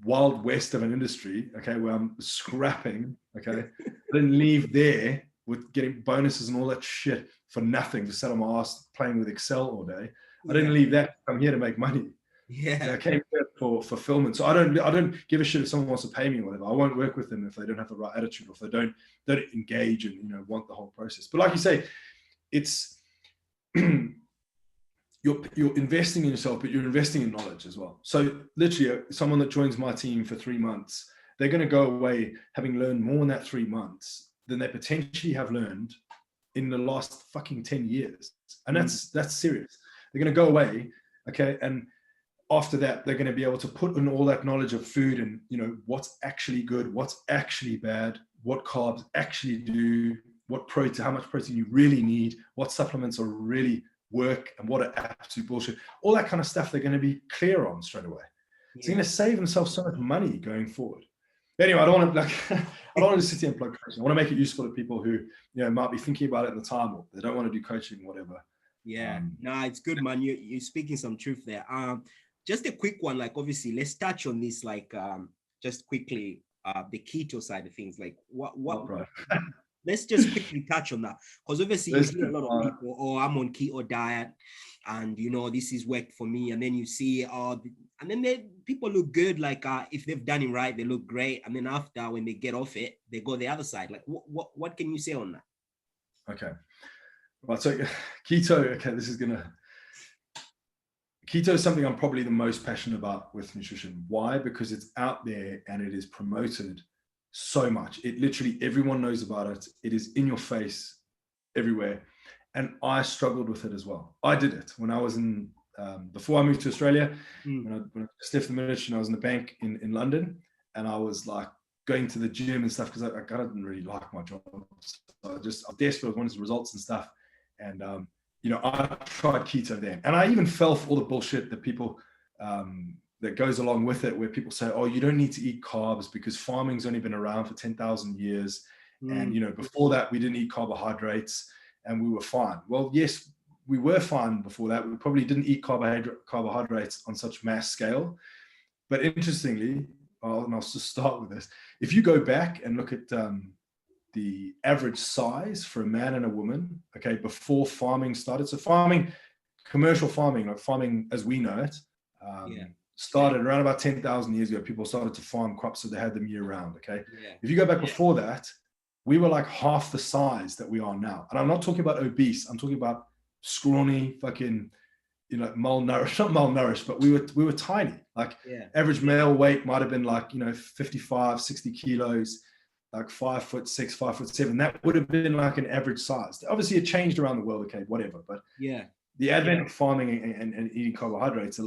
wild west of an industry, okay, where I'm scrapping, okay. I didn't leave there with getting bonuses and all that shit for nothing, to sit on my ass playing with Excel all day. I didn't leave that. I'm here to make money. Yeah. I came here for fulfillment. So I don't give a shit if someone wants to pay me or whatever. I won't work with them if they don't have the right attitude, or if they don't engage and, you know, want the whole process. But like you say, it's you're investing in yourself, but you're investing in knowledge as well. So literally, someone that joins my team for 3 months, they're going to go away having learned more in that 3 months than they potentially have learned in the last fucking 10 years. And that's serious. They're going to go away, okay, and after that, they're going to be able to put in all that knowledge of food and, you know, what's actually good, what's actually bad, what carbs actually do, what protein, how much protein you really need, what supplements are really work, and what are absolute bullshit. All that kind of stuff they're going to be clear on straight away. Yeah. So they're going to save themselves so much money going forward. But anyway, I don't want to sit here and plug coaching. I want to make it useful to people who, you know, might be thinking about it at the time, or they don't want to do coaching or whatever. Yeah, no, it's good, man. You're speaking some truth there. Just a quick one, like obviously let's touch on this, like just quickly, the keto side of things. Like what let's just quickly touch on that, because obviously you see a lot of people, oh, I'm on keto diet and, you know, this is worked for me. And then you see, and then people look good. Like if they've done it right, they look great. And then after, when they get off it, they go the other side. Like what can you say on that? Okay. Right. So keto, keto is something I'm probably the most passionate about with nutrition. Why? Because it's out there and it is promoted so much. It literally, everyone knows about it. It is in your face everywhere. And I struggled with it as well. I did it when I was in, before I moved to Australia, when I just left the military and I was in the bank in London, and I was like going to the gym and stuff, because I kind of didn't really like my job. So I was desperate. I wanted some results and stuff. And, you know, I tried keto then. And I even fell for all the bullshit that people, that goes along with it, where people say, oh, you don't need to eat carbs because farming's only been around for 10,000 years. And, you know, before that, we didn't eat carbohydrates and we were fine. Well, yes, we were fine before that. We probably didn't eat carbohydrates on such mass scale. But interestingly, and I'll just start with this. If you go back and look at the average size for a man and a woman, okay, before farming started. So farming, commercial farming, like farming as we know it, started around about 10,000 years ago. People started to farm crops so they had them year round, okay? If you go back before that, we were like half the size that we are now. And I'm not talking about obese. I'm talking about scrawny, fucking, you know, malnourished, not malnourished, but we were tiny. Like average male weight might've been like, you know, 55, 60 kilos, like 5'6", 5'7". That would have been like an average size. Obviously it changed around the world, okay, whatever. But the advent of farming and eating carbohydrates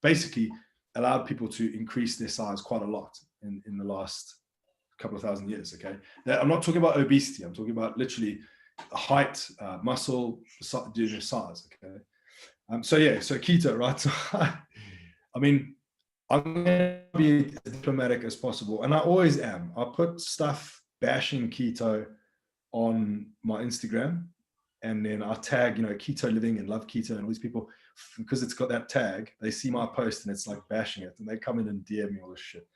basically allowed people to increase their size quite a lot in the last couple of thousand years, okay? I'm not talking about obesity. I'm talking about literally height, muscle, size, okay? So keto, right? So I mean, I'm going to be as diplomatic as possible, and I always am. I put stuff bashing keto on my Instagram, and then I tag, keto living and love keto, and all these people, because it's got that tag, they see my post and it's like bashing it, and they come in and DM me all this shit.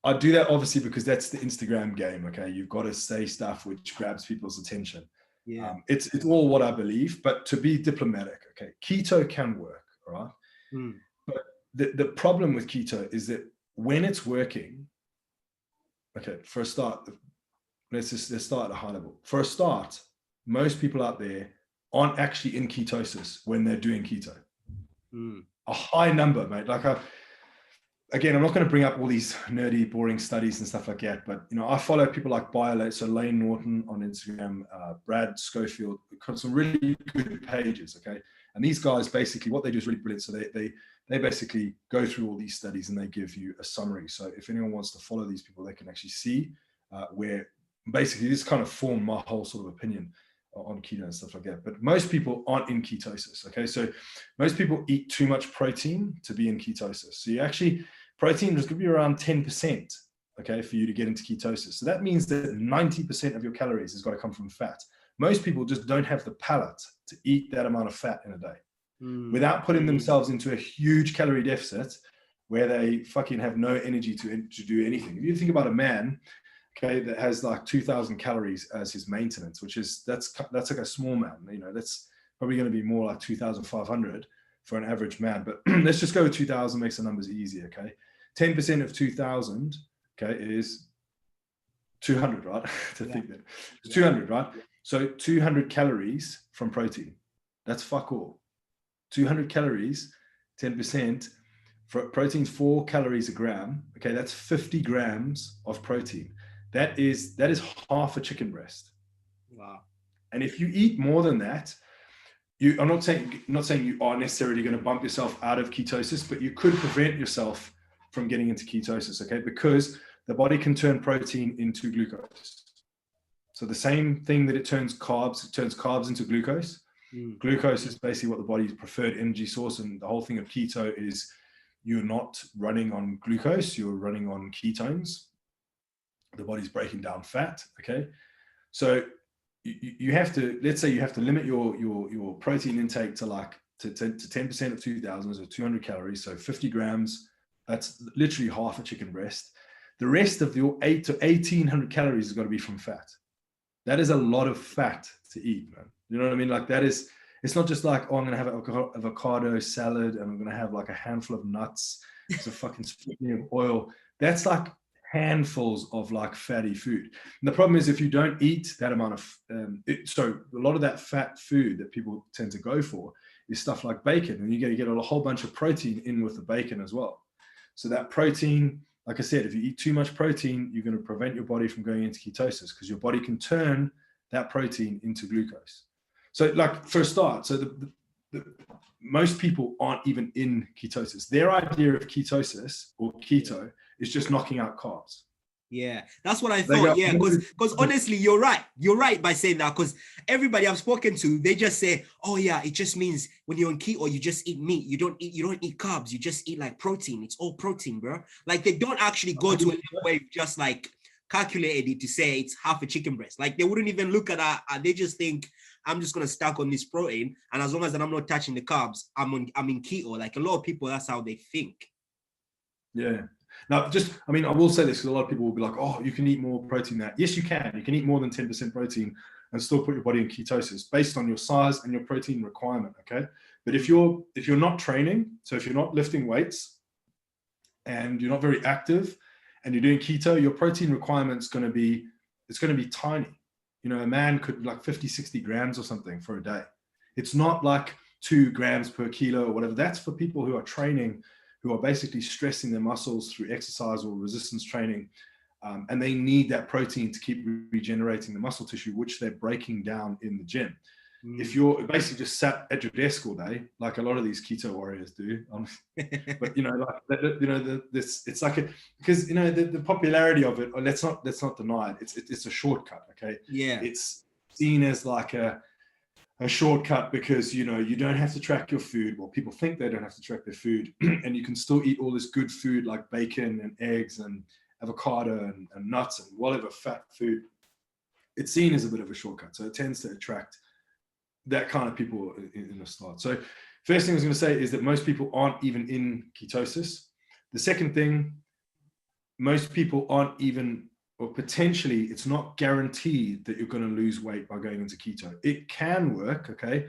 I do that obviously because that's the Instagram game. Okay, you've got to say stuff which grabs people's attention. Yeah, it's all what I believe, but to be diplomatic, okay, keto can work, all right. But the problem with keto is that when it's working, okay, for a start, let's start at a high level. For a start, most people out there aren't actually in ketosis when they're doing keto. A high number, mate. Like, again, I'm not going to bring up all these nerdy, boring studies and stuff like that, but I follow people like BioLate, so Lane Norton on Instagram, Brad Schofield, some really good pages, okay? And these guys, basically, what they do is really brilliant. So they basically go through all these studies and they give you a summary. So if anyone wants to follow these people, they can actually see where basically this kind of formed my whole sort of opinion on keto and stuff like that. But most people aren't in ketosis, okay? So most people eat too much protein to be in ketosis. So you actually, protein is going to be around 10%, okay, for you to get into ketosis. So that means that 90% of your calories has got to come from fat. Most people just don't have the palate to eat that amount of fat in a day without putting themselves into a huge calorie deficit where they fucking have no energy to do anything. If you think about a man, okay, that has like 2,000 calories as his maintenance, which is, that's like a small man, that's probably going to be more like 2,500 for an average man, but let's just go with 2,000, makes the numbers easy, okay? 10% of 2,000, okay, is 200, right? Think that. 200, right? So 200 calories from protein. That's fuck all. 200 calories, 10%, for protein's 4 calories a gram, okay, that's 50 grams of protein. That is half a chicken breast. Wow. And if you eat more than that, I'm not saying you are necessarily going to bump yourself out of ketosis, but you could prevent yourself from getting into ketosis, okay? Because the body can turn protein into glucose. So the same thing that it turns carbs into glucose. Glucose is basically what the body's preferred energy source, and the whole thing of keto is you're not running on glucose, you're running on ketones. The body's breaking down fat, okay? So you have to, let's say you have to limit your protein intake to 10% of 2,000, so 200 calories, so 50 grams, that's literally half a chicken breast. The rest of your 8 to 1,800 calories is going to be from fat. That is a lot of fat to eat, man. You know what I mean? Like, that is, it's not just like, oh, I'm going to have an avocado salad and I'm going to have like a handful of nuts. It's a fucking sprinkling of oil. That's like handfuls of like fatty food. And the problem is, if you don't eat that amount of, so a lot of that fat food that people tend to go for is stuff like bacon, and you get a whole bunch of protein in with the bacon as well. So that protein, like I said, if you eat too much protein, you're going to prevent your body from going into ketosis, because your body can turn that protein into glucose. So like, for a start, so the most people aren't even in ketosis. Their idea of ketosis or keto is just knocking out carbs. Yeah, that's what I thought. Yeah, because honestly, you're right. You're right by saying that, because everybody I've spoken to, they just say, oh yeah, it just means when you're on keto, you just eat meat. You don't eat carbs. You just eat like protein. It's all protein, bro. Like, they don't actually go to a level where you just like calculated it to say it's half a chicken breast. Like, they wouldn't even look at that. They just think, I'm just gonna stack on this protein, and as long as I'm not touching the carbs, I'm in keto. Like, a lot of people, that's how they think. Yeah. Now, I will say this, because a lot of people will be like, oh, you can eat more protein than that. Yes, you can. You can eat more than 10% protein and still put your body in ketosis based on your size and your protein requirement, okay? But if you're not training, so if you're not lifting weights and you're not very active and you're doing keto, your protein requirement's going to be tiny. You know, a man could like 50, 60 grams or something for a day. It's not like 2 grams per kilo or whatever. That's for people who are training, who are basically stressing their muscles through exercise or resistance training. And they need that protein to keep regenerating the muscle tissue, which they're breaking down in the gym. If you're basically just sat at your desk all day, like a lot of these keto warriors do, but it's like because the popularity of it, let's not deny it. It's a shortcut, okay? Yeah. It's seen as like a a shortcut because, you know, you don't have to track your food. Well, people think they don't have to track their food and you can still eat all this good food like bacon and eggs and avocado and nuts and whatever fat food. It's seen as a bit of a shortcut. So it tends to attract that kind of people in the start. So first thing I was going to say is that most people aren't even in ketosis. The second thing, most people aren't even, or potentially it's not guaranteed that you're going to lose weight by going into keto. It can work, okay?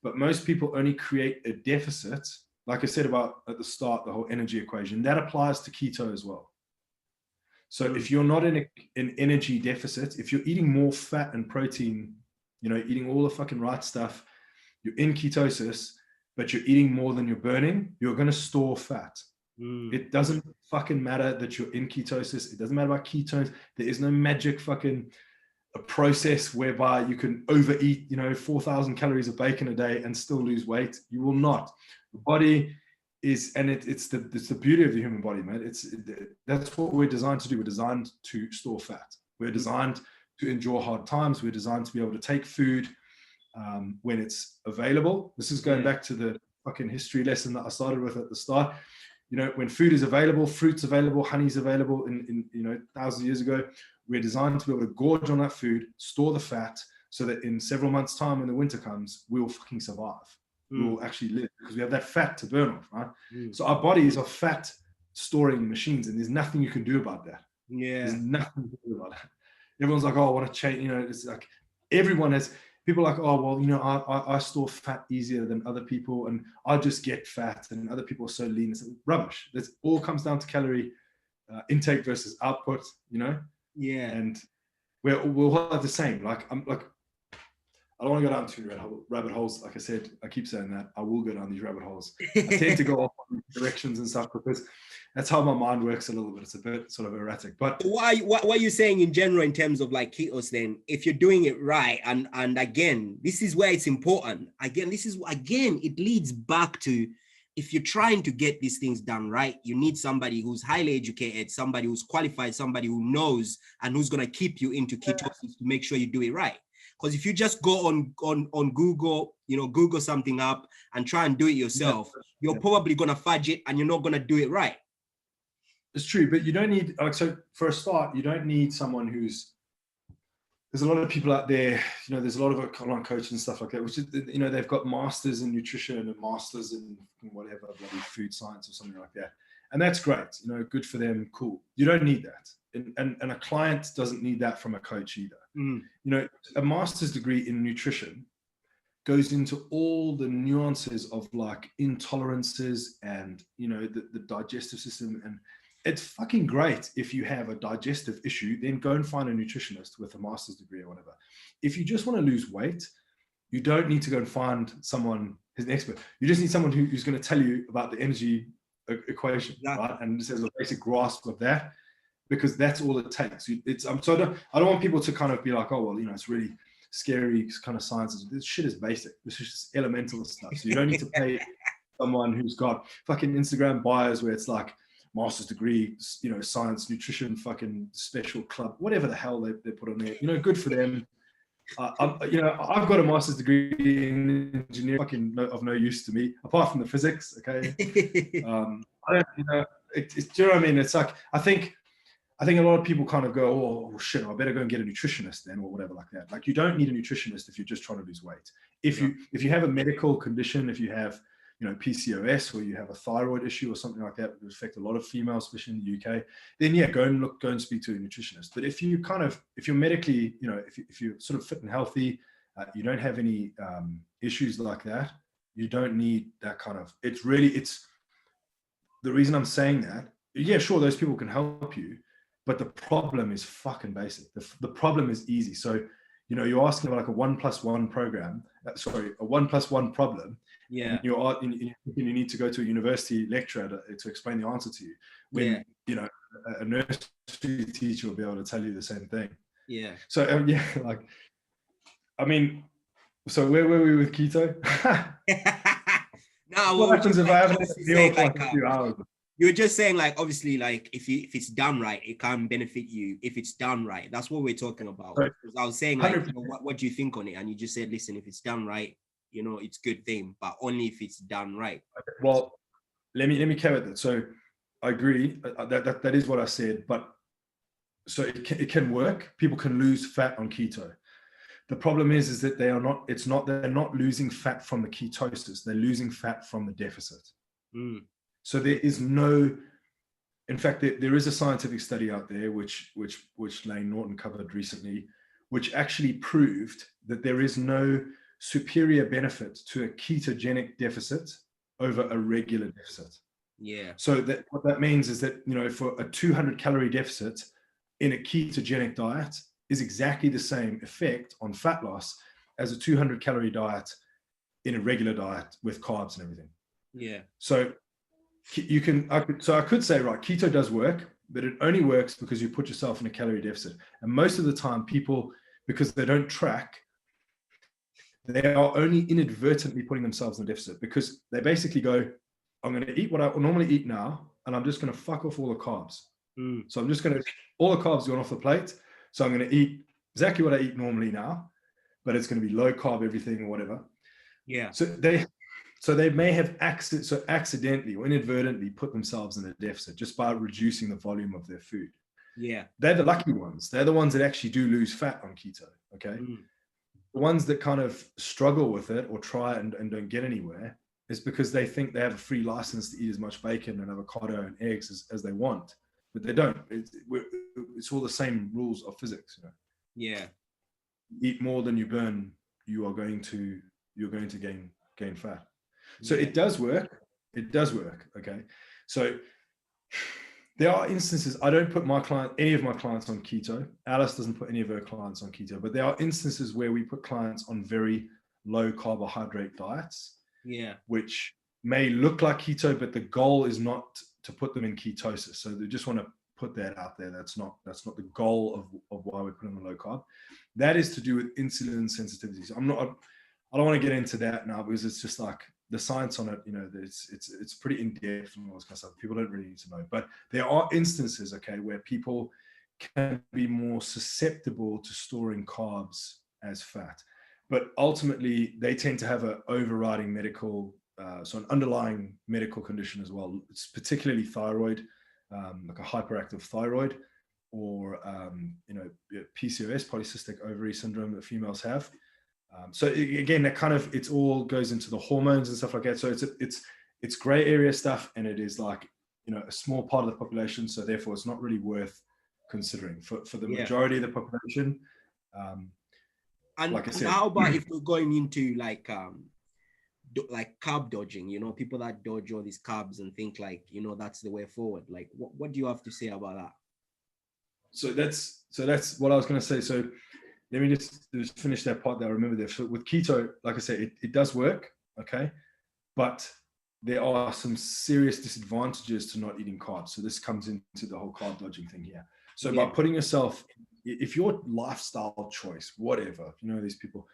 But most people only create a deficit. Like I said about at the start, the whole energy equation, that applies to keto as well. So if you're not in an energy deficit, if you're eating more fat and protein, you know, eating all the fucking right stuff, you're in ketosis, but you're eating more than you're burning, you're going to store fat. It doesn't fucking matter that you're in ketosis. It doesn't matter about ketones. There is no magic fucking a process whereby you can overeat, you know, 4,000 calories of bacon a day and still lose weight. You will not. The body is, and it's the beauty of the human body, man. That's what we're designed to do. We're designed to store fat. We're designed to endure hard times. We're designed to be able to take food when it's available. This is going back to the fucking history lesson that I started with at the start. You know, when food is available, fruit's available, honey's available in you know, thousands of years ago, we're designed to be able to gorge on that food, store the fat, so that in several months' time when the winter comes, we will fucking survive. We will actually live because we have that fat to burn off, right? So our bodies are fat storing machines, and there's nothing you can do about that. There's nothing you can do about that. Everyone's like, oh, I want to change, you know, it's like everyone has. People are like, oh, well, you know, I store fat easier than other people and I just get fat and other people are so lean. It's rubbish. This all comes down to calorie intake versus output, you know? Yeah. And we're all the same. Like, I don't want to go down too rabbit holes. Like I said, I keep saying that. I will go down these rabbit holes. I tend to go off on directions and stuff because that's how my mind works a little bit. It's a bit sort of erratic. But what are you saying in general in terms of like ketos then? If you're doing it right, and again, this is where it's important. Again, it leads back to, if you're trying to get these things done right, you need somebody who's highly educated, somebody who's qualified, somebody who knows and who's going to keep you into ketosis to make sure you do it right. Because if you just go on Google, you know, Google something up and try and do it yourself, you're probably going to fudge it and you're not going to do it right. It's true, but you don't need, like, so for a start, you don't need someone who's, there's a lot of people out there, you know, there's a lot of online coaches and stuff like that, which is, you know, they've got masters in nutrition and masters in whatever, bloody food science or something like that. And that's great, you know, good for them, cool. You don't need that. And a client doesn't need that from a coach either. You know, a master's degree in nutrition goes into all the nuances of like intolerances and, you know, the digestive system. And it's fucking great if you have a digestive issue, then go and find a nutritionist with a master's degree or whatever. If you just want to lose weight, you don't need to go and find someone who's an expert. You just need someone who's going to tell you about the energy equation, right? And just has a basic grasp of that, because that's all it takes. So I don't want people to kind of be like, oh, well, you know, it's really scary kind of science. This shit is basic. This is just elemental stuff. So you don't need to pay someone who's got fucking Instagram bios where it's like master's degree, you know, science, nutrition, fucking special club, whatever the hell they put on there. You know, good for them. You know, I've got a master's degree in engineering, fucking of no use to me, apart from the physics. Okay, I don't, you know, do you know what I mean? It's like I think a lot of people kind of go, oh shit, I better go and get a nutritionist then, or whatever like that. Like, you don't need a nutritionist if you're just trying to lose weight. If you have a medical condition, if you have, you know, PCOS, or you have a thyroid issue or something like that, would affect a lot of females, especially in the UK, then yeah, go and speak to a nutritionist. But if you're medically, you know, if you're sort of fit and healthy, you don't have any issues like that, you don't need that kind of, it's the reason I'm saying that, yeah, sure, those people can help you, but the problem is fucking basic. The problem is easy. So, you know, you're asking about like a 1+1 program, a 1+1 problem. Yeah. You need to go to a university lecturer to explain the answer to you. When, you know, a nursery teacher will be able to tell you the same thing. Yeah. So, yeah, like, I mean, so where were we with keto? No, what happens if I haven't had a meal for like a few hours? You're just saying, like, obviously, like, if it's done right, it can benefit you if it's done right. That's what we're talking about. Right. I was saying, like, 100%. what do you think on it? And you just said, listen, if it's done right, it's good thing, but only if it's done right. Well, let me caveat that. So I agree. That is what I said. But so it can work. People can lose fat on keto. The problem is that they're not losing fat from the ketosis. They're losing fat from the deficit. Mm. So there is no, in fact, there is a scientific study out there which Lane Norton covered recently, which actually proved that there is no superior benefit to a ketogenic deficit over a regular deficit. Yeah. So what that means is that, for a 200 calorie deficit in a ketogenic diet is exactly the same effect on fat loss as a 200 calorie diet in a regular diet with carbs and everything. Yeah. So I could say, right, keto does work, but it only works because you put yourself in a calorie deficit. And most of the time people, because they don't track, they are only inadvertently putting themselves in a deficit, because they basically go, I'm going to eat what I normally eat now, and I'm just going to fuck off all the carbs. So I'm just going to, all the carbs going off the plate. So I'm going to eat exactly what I eat normally now, but it's going to be low carb everything or whatever. Yeah. So they may have accidentally or inadvertently put themselves in a deficit just by reducing the volume of their food. Yeah. They're the lucky ones. They're the ones that actually do lose fat on keto. Okay. The ones that kind of struggle with it or try and don't get anywhere is because they think they have a free license to eat as much bacon and avocado and eggs as they want, but they don't. It's all the same rules of physics. Yeah. Eat more than you burn, you're going to gain fat. So Yeah. it does work. It does work. Okay. So there are instances, I don't put any of my clients on keto. Alice doesn't put any of her clients on keto, but there are instances where we put clients on very low carbohydrate diets. Yeah. Which may look like keto, but the goal is not to put them in ketosis. So they just want to put that out there. That's not the goal of why we put them on low carb. That is to do with insulin sensitivities. I don't want to get into that now, because it's just like the science on it, it's pretty in-depth and all this kind of stuff. People don't really need to know. But there are instances, okay, where people can be more susceptible to storing carbs as fat. But ultimately, they tend to have an overriding medical, so an underlying medical condition as well. It's particularly thyroid, like a hyperactive thyroid, or PCOS, polycystic ovary syndrome, that females have. So again, it all goes into the hormones and stuff like that. So it's gray area stuff, and it is like, a small part of the population. So therefore, it's not really worth considering for the majority of the population. And, like I said, how about if we're going into like carb dodging, people that dodge all these carbs and think like, that's the way forward. Like, what do you have to say about that? So that's what I was going to say. So let me just finish that part that I remember there. So with keto, like I said, it does work, okay? But there are some serious disadvantages to not eating carbs. So this comes into the whole carb dodging thing here. So by putting yourself, if your lifestyle choice, whatever, these people,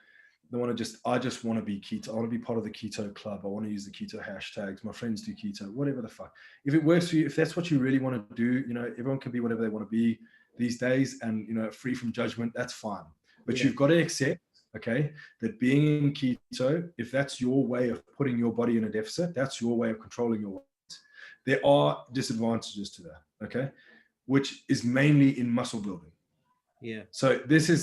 they want to I just want to be keto. I want to be part of the keto club. I want to use the keto hashtags. My friends do keto, whatever the fuck. If it works for you, if that's what you really want to do, everyone can be whatever they want to be these days, and, free from judgment, that's fine. But you've got to accept, okay, that being in keto, if that's your way of putting your body in a deficit, that's your way of controlling your weight. There are disadvantages to that, okay, which is mainly in muscle building. Yeah. So that's a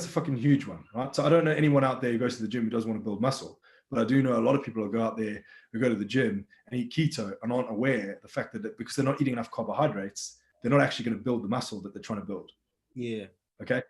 fucking huge one, right? So I don't know anyone out there who goes to the gym who doesn't want to build muscle, but I do know a lot of people who go out there who go to the gym and eat keto and aren't aware of the fact that because they're not eating enough carbohydrates, they're not actually going to build the muscle that they're trying to build. Yeah. Okay.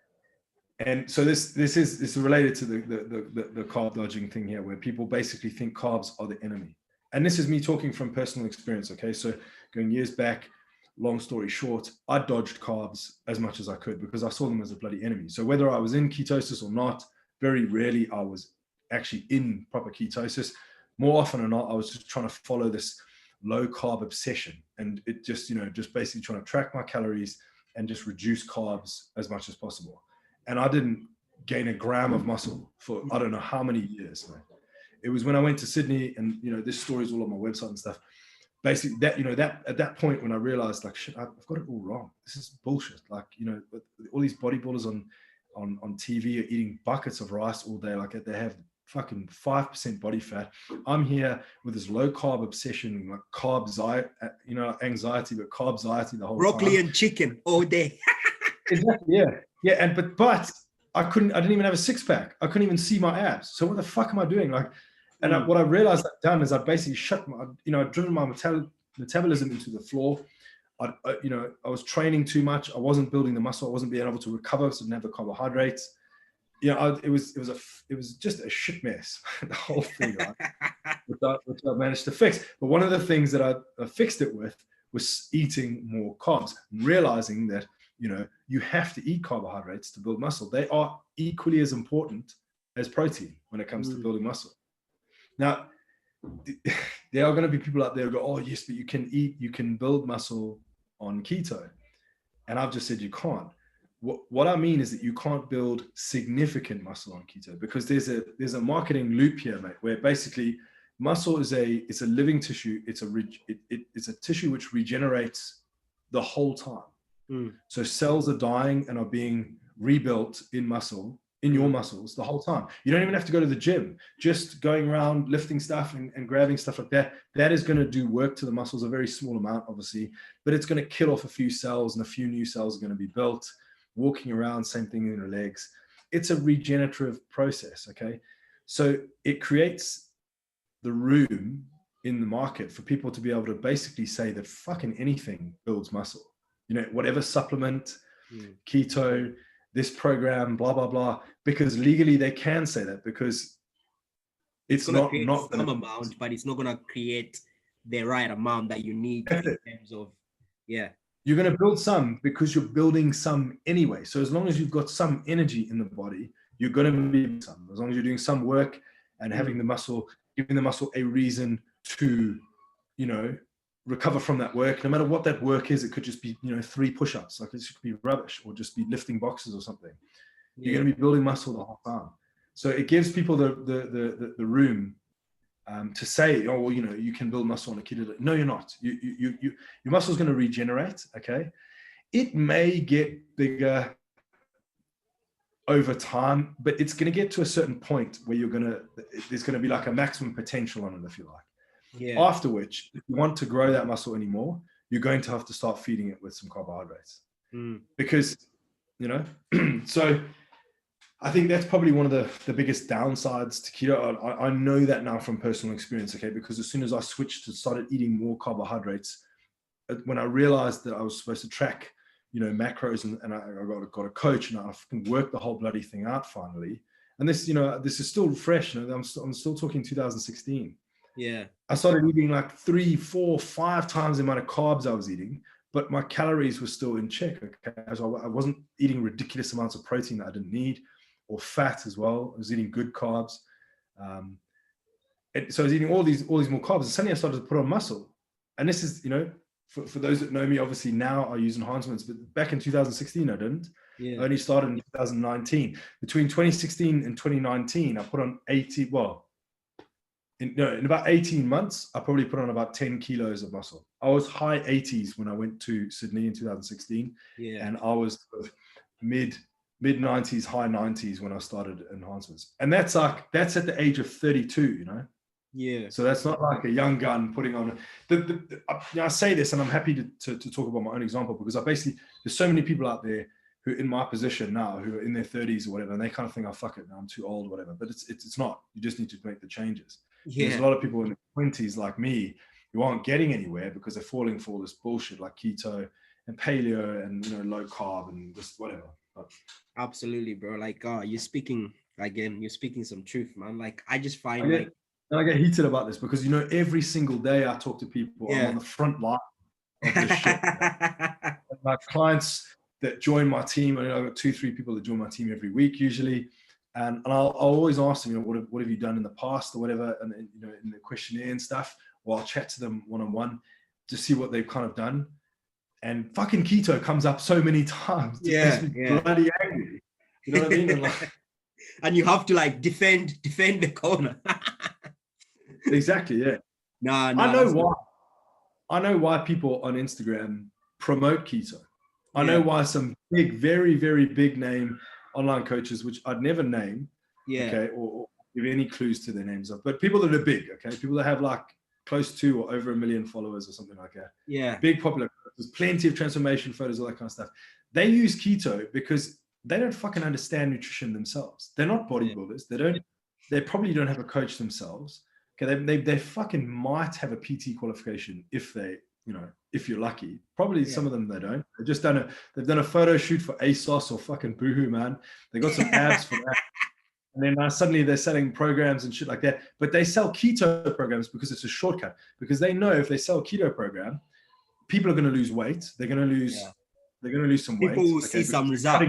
And so this is related to the carb dodging thing here, where people basically think carbs are the enemy. And this is me talking from personal experience. Okay. So going years back, long story short, I dodged carbs as much as I could because I saw them as a bloody enemy. So whether I was in ketosis or not, very rarely I was actually in proper ketosis. More often than not, I was just trying to follow this low carb obsession, and it just, just basically trying to track my calories and just reduce carbs as much as possible. And I didn't gain a gram of muscle for I don't know how many years. It was when I went to Sydney, and this story is all on my website and stuff. basically that, you know, that at that point when I realized like, shit, I've got it all wrong. This is bullshit. Like, you know, all these bodybuilders on TV are eating buckets of rice all day. Like they have fucking 5% body fat. I'm here with this low carb obsession, like you know, anxiety, but carbs-iety the whole broccoli time. and chicken all day. Exactly. Yeah. And but I didn't even have a six pack. I couldn't even see my abs. So what the fuck am I doing? Like, and what I realized I'd done is I basically I'd driven my metabolism into the floor. I was training too much. I wasn't building the muscle. I wasn't being able to recover. So I didn't have the carbohydrates. You know, it was just a shit mess, the whole thing, right? which I managed to fix. But one of the things that I fixed it with was eating more carbs, realizing that, you know, you have to eat carbohydrates to build muscle. They are equally as important as protein when it comes to building muscle. Now, there are going to be people out there who go, oh yes, but you can build muscle on keto. And I've just said you can't. What I mean is that you can't build significant muscle on keto, because there's a marketing loop here, mate, where basically muscle is a living tissue. It's a tissue which regenerates the whole time. So cells are dying and are being rebuilt in your muscles the whole time. You don't even have to go to the gym. Just going around lifting stuff and grabbing stuff like that is going to do work to the muscles, a very small amount, obviously, but it's going to kill off a few cells and a few new cells are going to be built. Walking around, same thing in your legs. It's a regenerative process, okay? So it creates the room in the market for people to be able to basically say that fucking anything builds muscle. You know, whatever supplement, keto, this program, blah, blah, blah, because legally they can say that, because it's not some amount, but it's not going to create the right amount that you need in terms of, You're going to build some because you're building some anyway. So as long as you've got some energy in the body, you're going to be some. As long as you're doing some work and having the muscle, giving the muscle a reason to, you know, recover from that work, no matter what that work is. It could just be, you know, 3 push-ups, like it could be rubbish, or just be lifting boxes or something. You're going to be building muscle the whole time. So it gives people the room to say, oh, well, you know, you can build muscle on a keto diet. No, you're not. Your muscle is going to regenerate. Okay, it may get bigger over time, but it's going to get to a certain point where there's going to be like a maximum potential on it, if you like. Yeah. After which, if you want to grow that muscle anymore, you're going to have to start feeding it with some carbohydrates, because, you know, so I think that's probably one of the biggest downsides to keto. I know that now from personal experience, okay? Because as soon as I started eating more carbohydrates, when I realized that I was supposed to track, you know, macros, and I got a coach, and I worked the whole bloody thing out finally. And this, you know, this is still fresh. You know, I'm still talking 2016. Yeah. I started eating like 3, 4, 5 times the amount of carbs I was eating, but my calories were still in check. Okay, so I wasn't eating ridiculous amounts of protein that I didn't need, or fat as well. I was eating good carbs. So I was eating all these more carbs, and suddenly I started to put on muscle. And this is, you know, for those that know me, obviously now I use enhancements, but back in 2016, I didn't. Yeah. I only started in 2019. Between 2016 and 2019, I put on in about 18 months, I probably put on about 10 kilos of muscle. I was high 80s when I went to Sydney in 2016. Yeah. And I was mid 90s, high 90s when I started enhancements. And that's at the age of 32, you know? Yeah. So that's not like a young gun putting on. I say this, and I'm happy to talk about my own example, because there's so many people out there who in my position now, who are in their 30s or whatever, and they kind of think, oh, fuck it, I'm too old, whatever. But it's not. You just need to make the changes. Yeah. There's a lot of people in their 20s like me who aren't getting anywhere because they're falling for this bullshit like keto and paleo and, you know, low carb and just whatever. Absolutely, bro. Like, you're speaking some truth, man. Like, I just find I get heated about this because, you know, every single day I talk to people. I'm on the front line of this shit. My clients that join my team, I've got 2-3 people that join my team every week usually, and I'll always ask them, you know, what have you done in the past or whatever, and you know, in the questionnaire and stuff, or I'll chat to them one-on-one to see what they've kind of done. And fucking keto comes up so many times. It makes me bloody angry. You know what I mean? And, like, and you have to like defend the corner. Exactly, yeah. No, I know why. I know why people on Instagram promote keto. I know why some big, very, very big name online coaches, which I'd never name, okay, or give any clues to their names of, but people that are big, okay, people that have like close to or over 1 million followers or something like that. Yeah. Big popular. There's plenty of transformation photos, all that kind of stuff. They use keto because they don't fucking understand nutrition themselves. They're not bodybuilders. They probably don't have a coach themselves. Okay, they fucking might have a PT qualification if they, if you're lucky. Probably some of them they don't. They've done a photo shoot for ASOS or fucking Boohoo, man. They got some abs for that. And then suddenly they're selling programs and shit like that. But they sell keto programs because it's a shortcut. Because they know if they sell a keto program, people are going to lose weight. They're going to lose. They're going to lose some weight. People will see some results.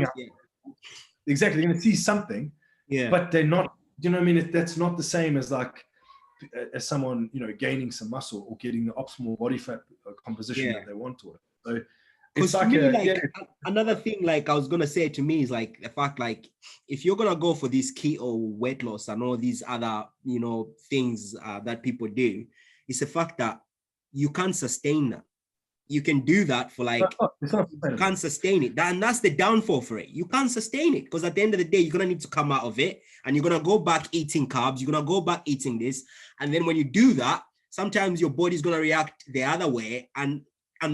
Exactly, they're going to see something. Yeah. But they're not. You know what I mean? That's not the same as like as someone gaining some muscle or getting the optimal body fat composition that they want to it. So it's like another thing, like I was gonna say to me is like the fact, like if you're gonna go for this keto weight loss and all these other things that people do, it's the fact that you can't sustain that. You can do that for like you can't sustain it. And that's the downfall for it. You can't sustain it because at the end of the day, you're gonna need to come out of it and you're gonna go back eating carbs. You're gonna go back eating this, and then when you do that, sometimes your body's gonna react the other way, and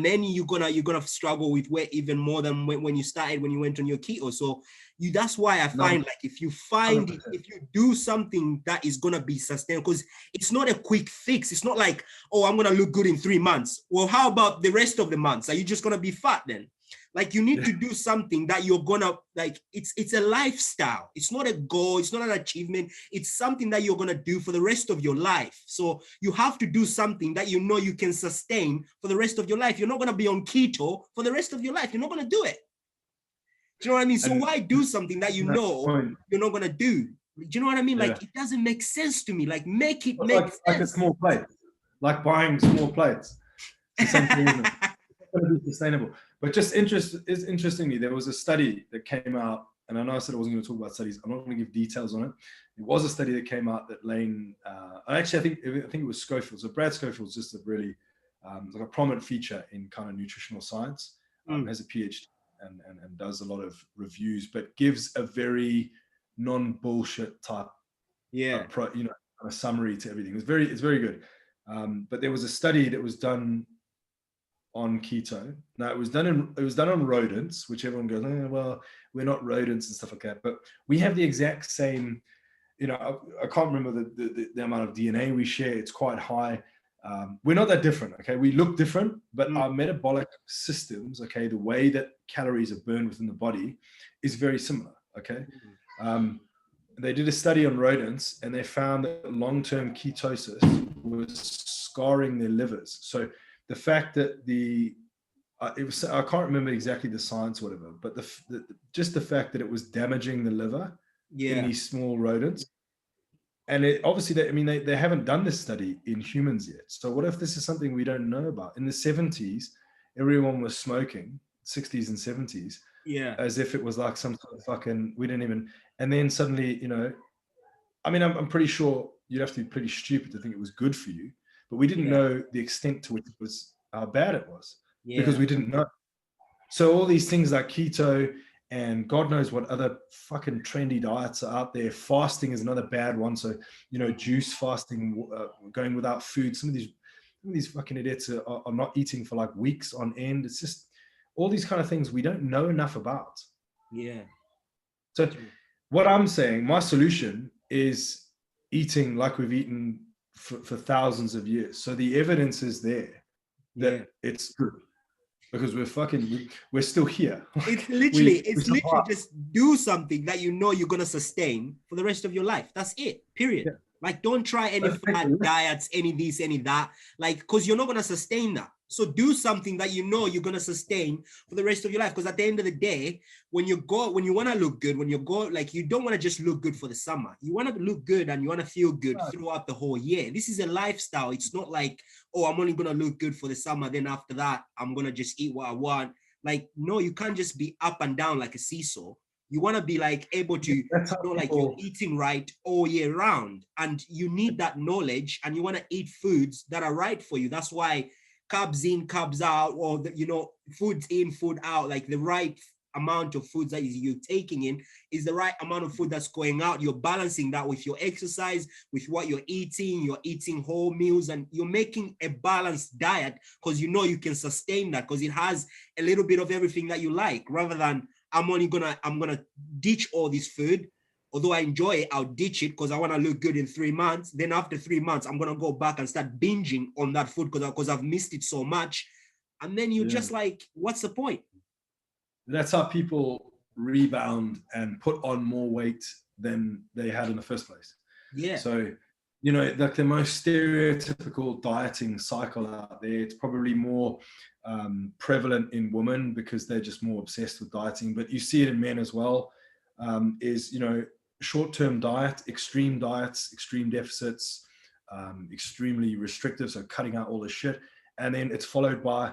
then you're gonna struggle with weight even more than when you went on your keto. So that's why I find like if you do something that is gonna be sustainable, because it's not a quick fix. It's not like, oh, I'm gonna look good in 3 months. Well, how about the rest of the months? Are you just gonna be fat then? Like you need to do something that you're gonna like. It's a lifestyle. It's not a goal. It's not an achievement. It's something that you're gonna do for the rest of your life. So you have to do something that you can sustain for the rest of your life. You're not gonna be on keto for the rest of your life. You're not gonna do it. Do you know what I mean? So why do something that you're not gonna do? Do you know what I mean? Like it doesn't make sense to me. Like make it make sense. Like a small plate, like buying small plates. It's something, isn't it? It's gonna be sustainable. But just interestingly, there was a study that came out, and I know I said I wasn't going to talk about studies. I'm not going to give details on it. It was a study that came out that Lane, actually, I think it was Schofield. So Brad Schofield's just a really like a prominent feature in kind of nutritional science. Has a PhD and does a lot of reviews, but gives a very non-bullshit type, a summary to everything. It's very good. But there was a study that was done on keto. Now it was done on rodents, which everyone goes, oh, well, we're not rodents and stuff like that. But we have the exact same, I can't remember the amount of DNA we share. It's quite high. We're not that different, okay? We look different, but our metabolic systems, okay, the way that calories are burned within the body is very similar, okay? They did a study on rodents and they found that long-term ketosis was scarring their livers. So the fact that I can't remember exactly the science or whatever, but just the fact that it was damaging the liver in these small rodents. And obviously, they haven't done this study in humans yet. So what if this is something we don't know about? In the 70s, everyone was smoking, 60s and 70s, as if it was like some sort of fucking, we didn't even, and then suddenly, I'm pretty sure you'd have to be pretty stupid to think it was good for you. But we didn't know the extent to which it was, how bad it was, because we didn't know. So all these things like keto and God knows what other fucking trendy diets are out there. Fasting is another bad one. So, juice fasting, going without food. Some of these fucking idiots are not eating for like weeks on end. It's just all these kind of things we don't know enough about. Yeah. So what I'm saying, my solution is eating like we've eaten for thousands of years. So the evidence is there that it's good because we're still here. It's literally just do something that you're going to sustain for the rest of your life. That's it, period. Yeah. Like don't try any fad diets, any this, any that, like, cause you're not going to sustain that. So do something that you're going to sustain for the rest of your life. Because at the end of the day, when you want to look good, like you don't want to just look good for the summer. You want to look good and you want to feel good throughout the whole year. This is a lifestyle. It's not like, oh, I'm only going to look good for the summer. Then after that, I'm going to just eat what I want. Like, no, you can't just be up and down like a seesaw. You want to be like able to like you're eating right all year round. And you need that knowledge and you want to eat foods that are right for you. That's why carbs in, carbs out, or foods in, food out, like the right amount of foods that you're taking in is the right amount of food that's going out. You're balancing that with your exercise, with what you're eating whole meals, and you're making a balanced diet because you can sustain that because it has a little bit of everything that you like, rather than I'm gonna ditch all this food. Although I enjoy it, I'll ditch it because I want to look good in 3 months. Then after 3 months, I'm gonna go back and start binging on that food because I've missed it so much. And then you're just like, what's the point? That's how people rebound and put on more weight than they had in the first place. Yeah. So, like the most stereotypical dieting cycle out there, it's probably more prevalent in women because they're just more obsessed with dieting. But you see it in men as well. Is short-term diet, extreme diets, extreme deficits, extremely restrictive, so cutting out all the shit, and then it's followed by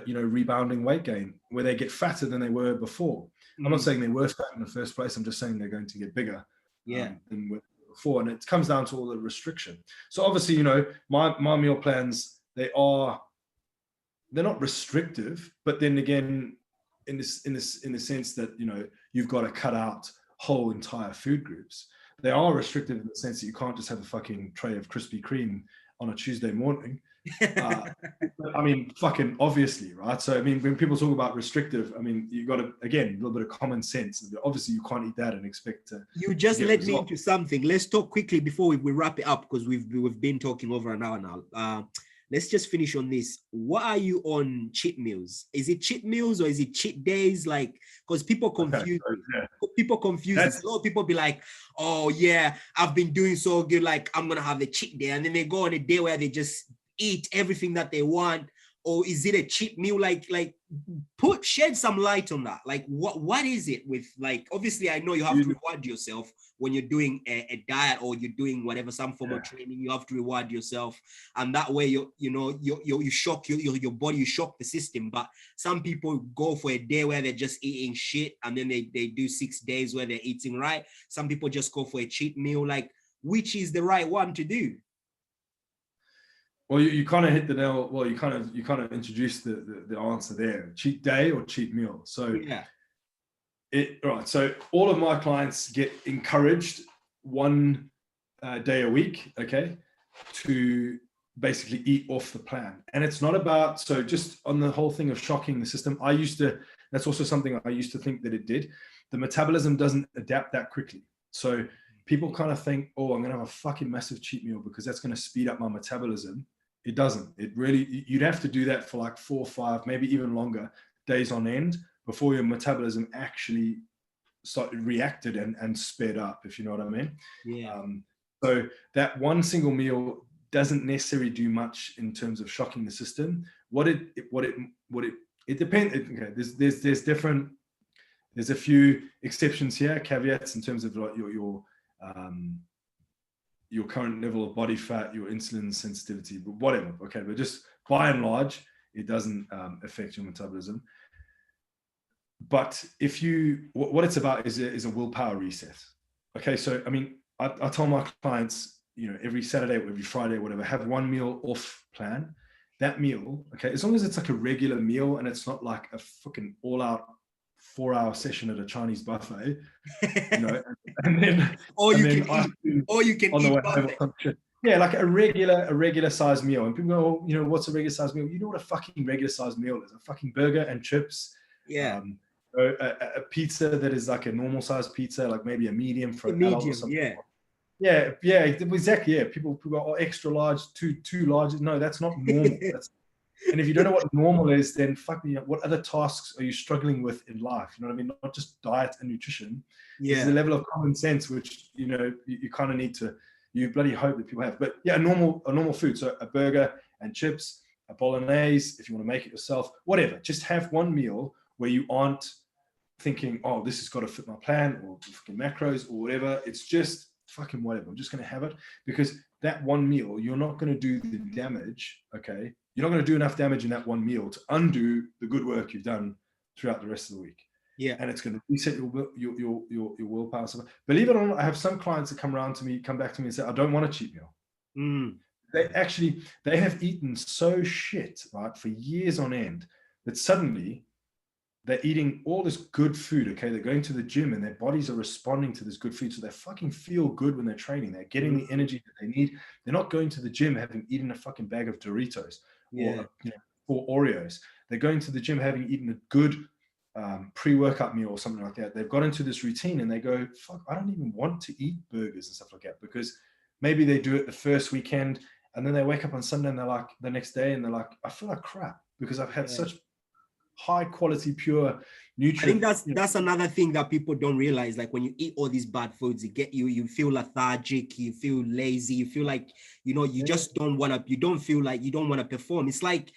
rebounding weight gain, where they get fatter than they were before. I'm not saying they were fat in the first place. I'm just saying they're going to get bigger than before, and it comes down to all the restriction. So obviously, my meal plans, they're not restrictive, but then again, in the sense that you've got to cut out whole entire food groups. They are restrictive in the sense that you can't just have a fucking tray of Krispy Kreme on a Tuesday morning. I mean, fucking obviously, right? So, I mean, when people talk about restrictive, I mean, you got to, again, a little bit of common sense. Obviously, you can't eat that and expect to. You just led me into something. Let's talk quickly before we wrap it up because we've been talking over an hour now. Let's just finish on this. What are you on cheat meals? Is it cheat meals or is it cheat days? Like, because people confuse. People confuse this. A lot of people be like, "Oh yeah, I've been doing so good. Like, I'm gonna have a cheat day," and then they go on a day where they just eat everything that they want. Or is it a cheat meal? Like shed some light on that. Like what is it with, like, obviously I know you have to reward yourself when you're doing a diet or you're doing whatever, some form of training, you have to reward yourself. And that way you shock your body, you shock the system. But some people go for a day where they're just eating shit and then they do 6 days where they're eating right. Some people just go for a cheat meal. Like, which is the right one to do? Well, you kind of hit the nail. Well, you kind of introduced the answer there. Cheat day or cheat meal. So right. So all of my clients get encouraged 1 day a week, okay, to basically eat off the plan. And it's not about, so just on the whole thing of shocking the system, that's also something I used to think that it did. The metabolism doesn't adapt that quickly. So people kind of think, oh, I'm going to have a fucking massive cheat meal because that's going to speed up my metabolism. It doesn't. It really, you'd have to do that for like 4 or 5, maybe even longer days on end before your metabolism actually reacted and sped up, if you know what I mean. Yeah. So that one single meal doesn't necessarily do much in terms of shocking the system. It depends. Okay, there's a few exceptions here, caveats in terms of like your current level of body fat, your insulin sensitivity, but whatever. Okay, but just by and large, it doesn't affect your metabolism. But what it's about is a willpower reset. Okay, so I mean, I tell my clients, every Saturday or every Friday, or whatever, have 1 meal off plan. That meal, okay, as long as it's like a regular meal and it's not like a fucking all-out 4-hour session at a Chinese buffet, and then you can eat buffet. Yeah, like a regular size meal. And people go, oh, what's a regular size meal? You know what a fucking regular size meal is? A fucking burger and chips. Yeah. A pizza that is like a normal size pizza, like maybe a medium for an adult or something. Yeah, exactly. Yeah, people go, oh, extra large, too large. No, that's not normal. And if you don't know what normal is, then what other tasks are you struggling with in life? You know what I mean? Not just diet and nutrition. Yeah. This is a level of common sense which you kind of need to. You bloody hope that people have. But yeah, a normal food. So a burger and chips, a bolognese, if you want to make it yourself, whatever. Just have 1 meal where you aren't thinking, oh, this has got to fit my plan or fucking macros or whatever. It's just fucking whatever. I'm just going to have it, because that 1 meal, you're not going to do the damage. Okay. You're not going to do enough damage in that 1 meal to undo the good work you've done throughout the rest of the week. Yeah. And it's going to reset your willpower. Believe it or not, I have some clients that come back to me and say, I don't want a cheat meal. they have eaten so shit, right, for years on end, that suddenly they're eating all this good food. Okay, they're going to the gym and their bodies are responding to this good food, so they fucking feel good when they're training. They're getting the energy that they need. They're not going to the gym having eaten a fucking bag of Doritos or 4 Oreos. They're going to the gym having eaten a good pre-workout meal or something like that. They've got into this routine and they go, fuck, I don't even want to eat burgers and stuff like that, because maybe they do it the first weekend and then they wake up on Sunday and they're like, the next day, and they're like, I feel like crap because I've had such high quality, pure nutrient. I think that's another thing that people don't realize. Like when you eat all these bad foods, you feel lethargic, you feel lazy, you feel like, you just don't want to, you don't feel like you don't want to perform. It's like,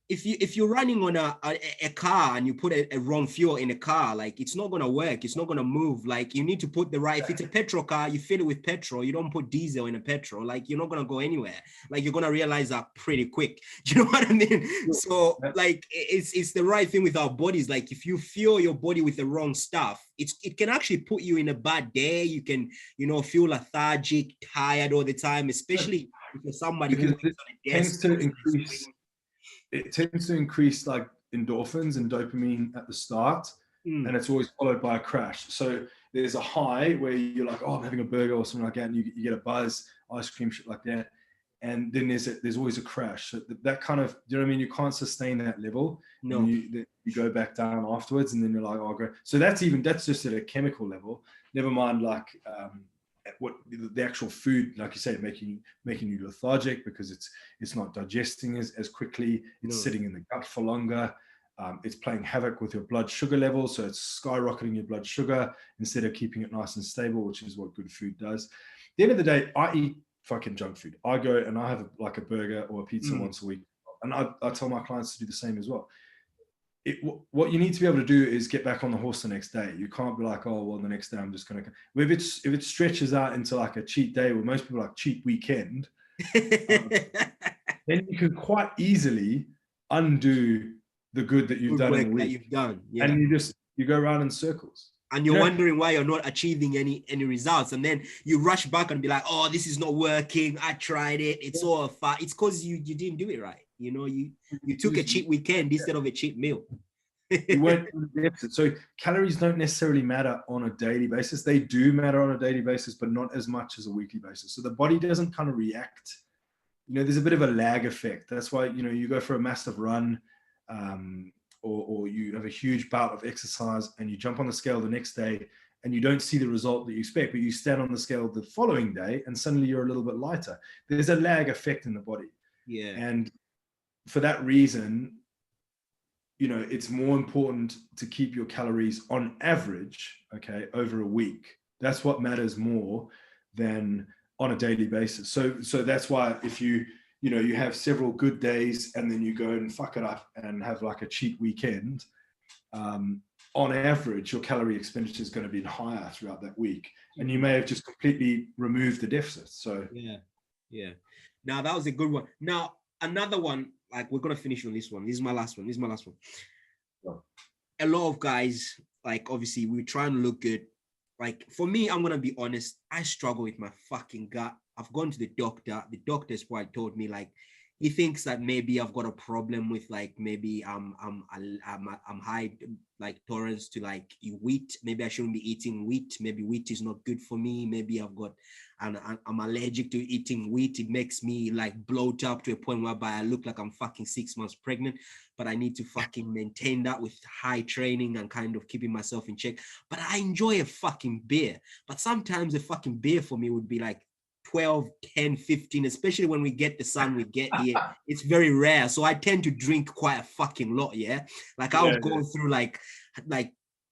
if you're running on a car and you put a wrong fuel in a car, like it's not going to work. It's not going to move. Like you need to put the right, if it's a petrol car, you fill it with petrol. You don't put diesel in a petrol. Like you're not going to go anywhere. Like you're going to realize that pretty quick. Do you know what I mean? So like it's the right thing with our bodies. Like if you fuel your body with the wrong stuff, it can actually put you in a bad day. You can, feel lethargic, tired all the time, especially if you're somebody who works on a desk. It tends to increase like endorphins and dopamine at the start, and it's always followed by a crash. So there's a high where you're like, oh, I'm having a burger or something like that, and you get a buzz, ice cream, shit like that. And then there's always a crash. So that kind of, you know what I mean? You can't sustain that level. No. You go back down afterwards, and then you're like, oh, great. So that's just at a chemical level. Never mind like what the actual food, like you say, making you lethargic because it's not digesting as quickly. It's sitting in the gut for longer. It's playing havoc with your blood sugar levels, so it's skyrocketing your blood sugar instead of keeping it nice and stable, which is what good food does. At the end of the day, I eat fucking junk food. I go and I have a burger or a pizza once a week, and I tell my clients to do the same as well. What you need to be able to do is get back on the horse the next day. You can't be like, oh, well, the next day I'm just going to... If it stretches out into like a cheat day, where most people like cheat weekend, then you can quite easily undo the good that you've done in the week. And you go around in circles. And you're wondering why you're not achieving any results. And then you rush back and be like, oh, this is not working. I tried it. It's all fat. It's because you didn't do it right. You took a cheat weekend instead of a cheat meal. You went to the deficit. So calories don't necessarily matter on a daily basis. They do matter on a daily basis, but not as much as a weekly basis. So the body doesn't kind of react. There's a bit of a lag effect. That's why, you go for a massive run, or you have a huge bout of exercise and you jump on the scale the next day and you don't see the result that you expect, but you stand on the scale the following day and suddenly you're a little bit lighter. There's a lag effect in the body. Yeah. And for that reason, it's more important to keep your calories on average, okay, over a week. That's what matters more than on a daily basis. So that's why if you have several good days and then you go and fuck it up and have like a cheat weekend, on average, your calorie expenditure is going to be higher throughout that week. And you may have just completely removed the deficit. So yeah. Now that was a good one. Now, another one, like we're going to finish on this one. This is my last one. Oh. A lot of guys, like obviously we try and look good. Like for me, I'm going to be honest. I struggle with my fucking gut. I've gone to the doctor. The doctor's probably told me like, he thinks that maybe I've got a problem with like, maybe I'm high like tolerance to like wheat. Maybe I shouldn't be eating wheat. Maybe wheat is not good for me. Maybe I'm allergic to eating wheat. It makes me like bloat up to a point whereby I look like I'm fucking 6 months pregnant, but I need to fucking maintain that with high training and kind of keeping myself in check. But I enjoy a fucking beer. But sometimes a fucking beer for me would be like 12, 10, 15, especially when we get the sun we get here. It's very rare. So I tend to drink quite a fucking lot, yeah? Like I'll go through like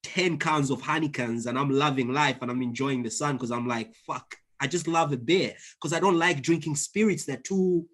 10 cans of Heinekens and I'm loving life and I'm enjoying the sun because I'm like, fuck, I just love a beer because I don't like drinking spirits. They're too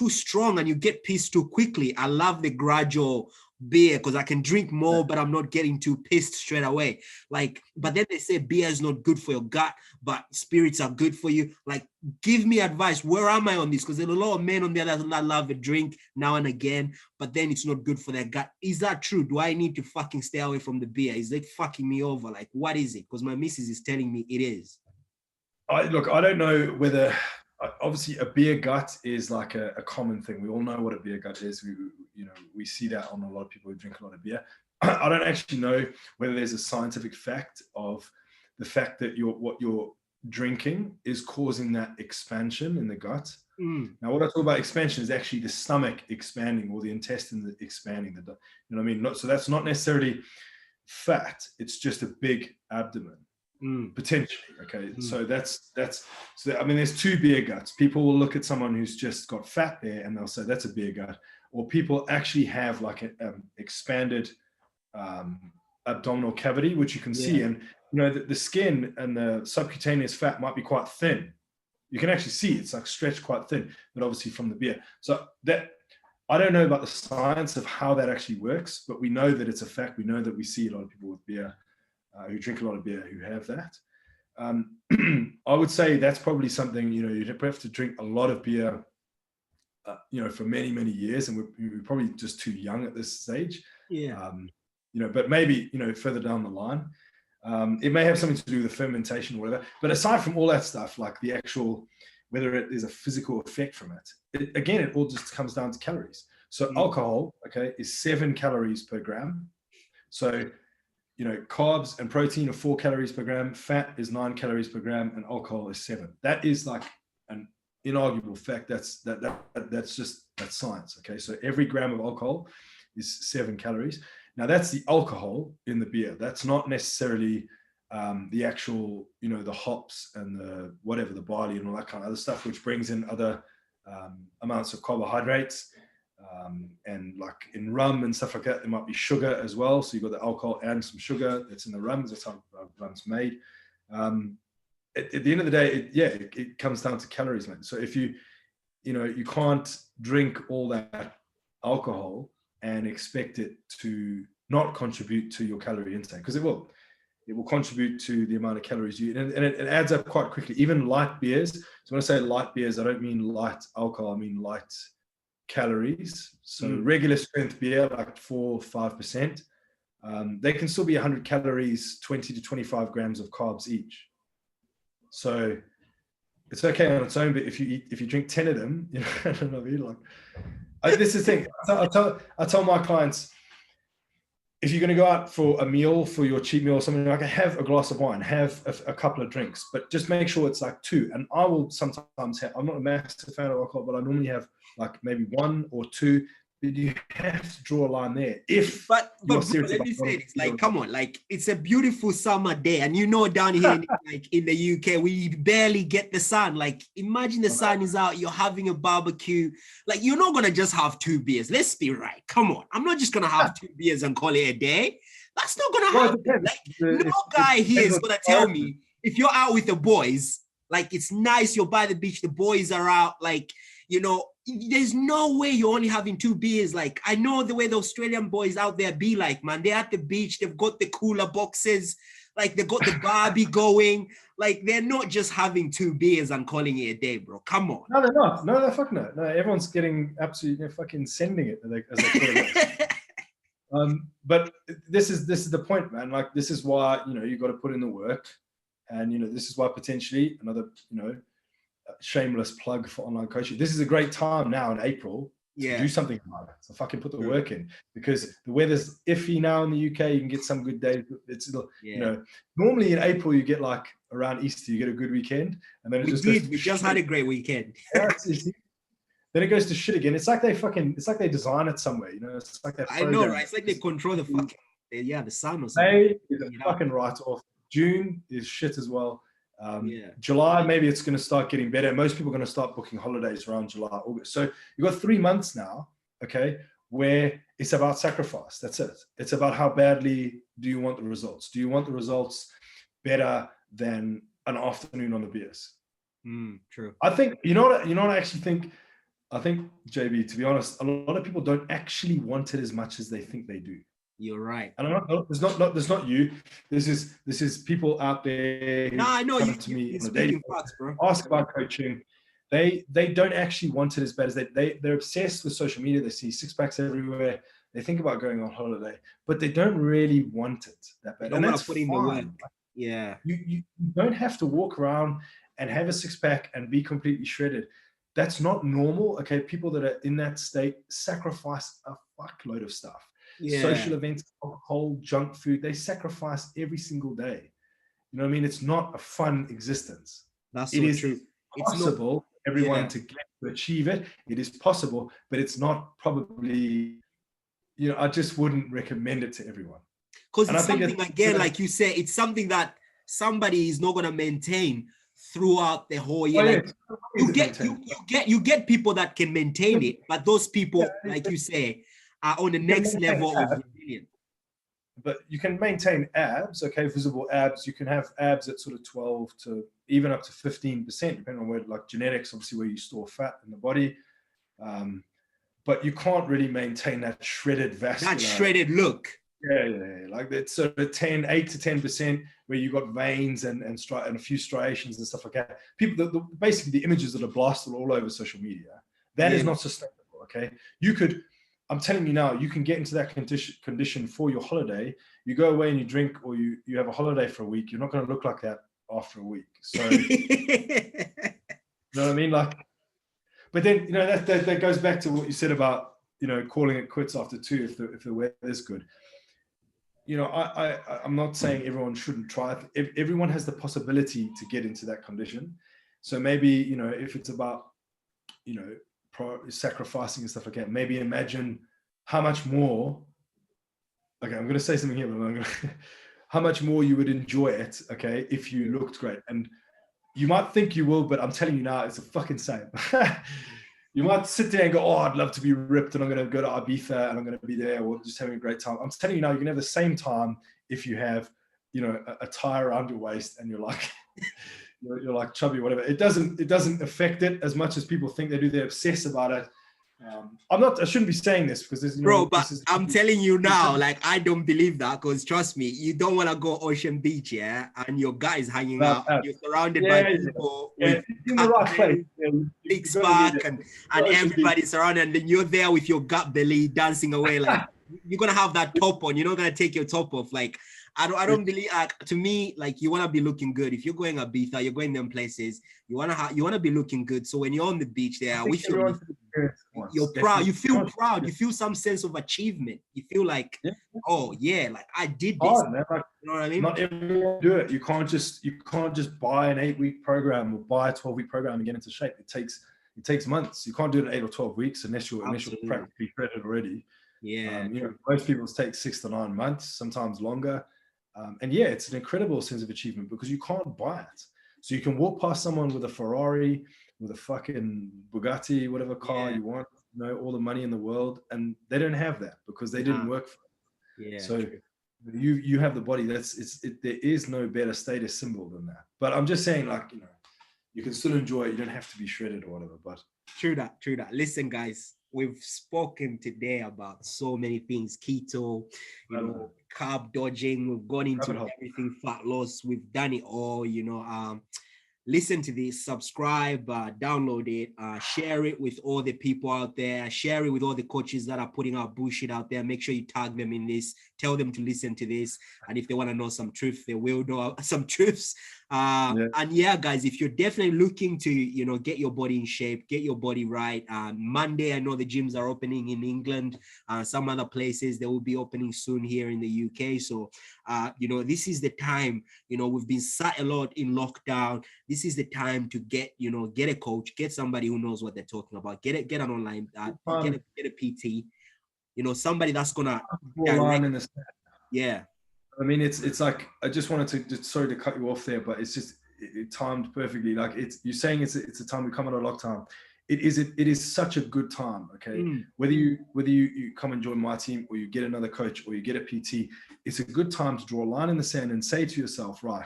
strong and you get pissed too quickly. I love the gradual beer because I can drink more, but I'm not getting too pissed straight away. Like, but then they say beer is not good for your gut, but spirits are good for you. Like, give me advice. Where am I on this? Because there's a lot of men on the other side that love a drink now and again, but then it's not good for their gut. Is that true? Do I need to fucking stay away from the beer? Is it fucking me over? Like, what is it? Because my missus is telling me it is. I don't know whether obviously a beer gut is like a common thing. We all know what a beer gut is. We see that on a lot of people who drink a lot of beer. I don't actually know whether there's a scientific fact of the fact that what you're drinking is causing that expansion in the gut. Now, what I talk about expansion is actually the stomach expanding or the intestines expanding. You know what I mean? So that's not necessarily fat. It's just a big abdomen. Potentially. Okay. So I mean, there's two beer guts. People will look at someone who's just got fat there and they'll say that's a beer gut, or people actually have like an expanded abdominal cavity, which you can see. And, the skin and the subcutaneous fat might be quite thin. You can actually see it's like stretched quite thin, but obviously from the beer. So that, I don't know about the science of how that actually works, but we know that it's a fact. We know that we see a lot of people with beer who drink a lot of beer who have that. I would say that's probably something, you'd have to drink a lot of beer, for many, many years. And we're probably just too young at this stage. But maybe, further down the line, it may have something to do with the fermentation or whatever. But aside from all that stuff, like the actual, whether it is a physical effect from it, again, it all just comes down to calories. So alcohol, is 7 calories per gram. So, carbs and protein are 4 calories per gram, fat is 9 calories per gram, and alcohol is 7. That is like an inarguable fact. That's science. Okay. So every gram of alcohol is 7 calories. Now that's the alcohol in the beer. That's not necessarily the actual, the hops and the whatever, the barley and all that kind of other stuff, which brings in other amounts of carbohydrates. And like in rum and stuff like that, there might be sugar as well. So you've got the alcohol and some sugar that's in the rum. That's how rum's made. At the end of the day, it comes down to calories, man. So if you can't drink all that alcohol and expect it to not contribute to your calorie intake, because it will contribute to the amount of calories you eat, and it adds up quite quickly. Even light beers. So when I say light beers, I don't mean light alcohol. I mean light calories. So regular strength beer, like 4-5%, they can still be 100 calories, 20 to 25 grams of carbs each. So it's okay on its own, but if you drink 10 of them, I don't know, this is the thing. I tell my clients, if you're going to go out for a meal, for your cheat meal or something, like, have a glass of wine, have a couple of drinks, but just make sure it's like 2. And I will sometimes have, I'm not a massive fan of alcohol, but I normally have like maybe 1 or 2. But you have to draw a line there. But let me say this, like, come on, like, it's a beautiful summer day, and down here in the UK, we barely get the sun. Like, imagine the sun is out, you're having a barbecue. Like, you're not gonna just have 2 beers. Let's be right. Come on, I'm not just gonna have 2 beers and call it a day. That's not gonna happen. Like, no guy here is gonna tell me, if you're out with the boys, like, it's nice, you're by the beach, the boys are out, like, there's no way you're only having 2 beers. Like, I know the way the Australian boys out there be like, man, they're at the beach, they've got the cooler boxes, like, they've got the barbie going. Like, they're not just having 2 beers and calling it a day, bro. Come on. No, they're not. No, they're fucking not. No, everyone's getting absolutely fucking sending it, as they call it. But this is the point, man. Like, this is why, you've got to put in the work. And, this is why potentially another, shameless plug for online coaching. This is a great time now in April to do something about it. So fucking put the work in, because the weather's iffy now in the UK. You can get some good days. It's normally in April you get, like, around Easter you get a good weekend, and then we just had a great weekend. Then it goes to shit again. It's like they design it somewhere. It's like I know, right? It's like they control the fucking the sun or something. May is a fucking write-off. June is shit as well. July, maybe it's going to start getting better. Most people are going to start booking holidays around July, August. So you've got 3 months now, where it's about sacrifice. That's it. It's about how badly do you want the results? Do you want the results better than an afternoon on the beers? True. I think, what I actually think? I think, JB, to be honest, a lot of people don't actually want it as much as they think they do. You're right. And there's not you. This is people out there. No, I know you. To me on a daily parts, bro. Ask about coaching. They don't actually want it as bad as they're obsessed with social media. They see 6-packs everywhere. They think about going on holiday, but they don't really want it that bad. And that's putting the work. Yeah. You don't have to walk around and have a six-pack and be completely shredded. That's not normal. Okay, people that are in that state sacrifice a fuckload of stuff. Social events, alcohol, junk food, they sacrifice every single day. You know what I mean? It's not a fun existence. That's so true. It's possible for everyone to achieve it. It is possible, but it's not probably, you know, I just wouldn't recommend it to everyone. Because it's something, again, like you say, it's something that somebody is not going to maintain throughout the whole year. You get people that can maintain it, but those people, like you say, are on the next level of resilience. But you can maintain abs, okay, visible abs. You can have abs at sort of 12 to even up to 15%, depending on where, like genetics, obviously where you store fat in the body. But you can't really maintain that shredded vascular. That shredded look. Yeah. Like that sort of 8 to 10% where you got veins and a few striations and stuff like that. People, basically the images that are blasted all over social media, that is not sustainable, okay? I'm telling you now, you can get into that condition for your holiday. You go away and you drink, or you have a holiday for a week. You're not going to look like that after a week. So, you know what I mean? Like, but then, you know, that goes back to what you said about, you know, calling it quits after 2 if the weather is good. You know, I'm not saying everyone shouldn't try it. Everyone has the possibility to get into that condition. So maybe, you know, if it's about, you know, sacrificing and stuff like that, maybe imagine how much more, okay, I'm going to say something here, but how much more you would enjoy it, okay, if you looked great. And you might think you will, but I'm telling you now, it's a fucking same. You might sit there and go, oh, I'd love to be ripped and I'm going to go to Ibiza and I'm going to be there or just having a great time. I'm telling you now, you can have the same time if you have, you know, a tie around your waist and you're like, you're like chubby, whatever. It doesn't affect it as much as people think they do. They obsess about it. I shouldn't be saying this because there's, but I'm telling you now, like, I don't believe that, because trust me, you don't want to go Ocean Beach, and your guys hanging out, you're surrounded by people with in the right place, six pack and everybody surrounded, and then you're there with your gut belly dancing away. Like, you're gonna have that top on. You're not gonna take your top off. Like, I don't believe. To me, like, you want to be looking good. If you're going Ibiza, you're going them places. You wanna be looking good. So when you're on the beach there with you're proud. You feel proud. You feel some sense of achievement. You feel like, oh yeah, like I did this. Man, like, you know what I mean? Not everyone do it. You can't just buy an 8-week program or buy a 12-week program and get into shape. It takes months. You can't do it in 8 or 12 weeks unless you're practically shredded already. Yeah. You know, most people take 6 to 9 months, sometimes longer. And yeah, it's an incredible sense of achievement because you can't buy it. So you can walk past someone with a Ferrari, with a fucking Bugatti, whatever car you want, you know, all the money in the world, and they don't have that because they didn't work for it. Yeah. So you have the body. There is no better status symbol than that. But I'm just saying, like, you know, you can still enjoy it. You don't have to be shredded or whatever. But true that. Listen, guys, we've spoken today about so many things: keto, you know, carb dodging. We've gone into everything, fat loss. We've done it all. You know, listen to this, subscribe, download it, share it with all the people out there, share it with all the coaches that are putting out bullshit out there. Make sure you tag them in this, tell them to listen to this. And if they want to know some truth, they will know some truths. And yeah, guys, if you're definitely looking to, you know, get your body in shape, get your body right. Monday, I know the gyms are opening in England, some other places. They will be opening soon here in the UK. So, you know, this is the time. You know, we've been sat a lot in lockdown. This is the time to get a coach, get somebody who knows what they're talking about, get an online, get a PT, you know, somebody that's gonna direct. Yeah. I mean, it's like, I just wanted to, sorry to cut you off there, but it's just, it timed perfectly. Like, you're saying it's a time we come out of lockdown. It is such a good time. Okay. Whether you come and join my team or you get another coach or you get a PT, it's a good time to draw a line in the sand and say to yourself, right,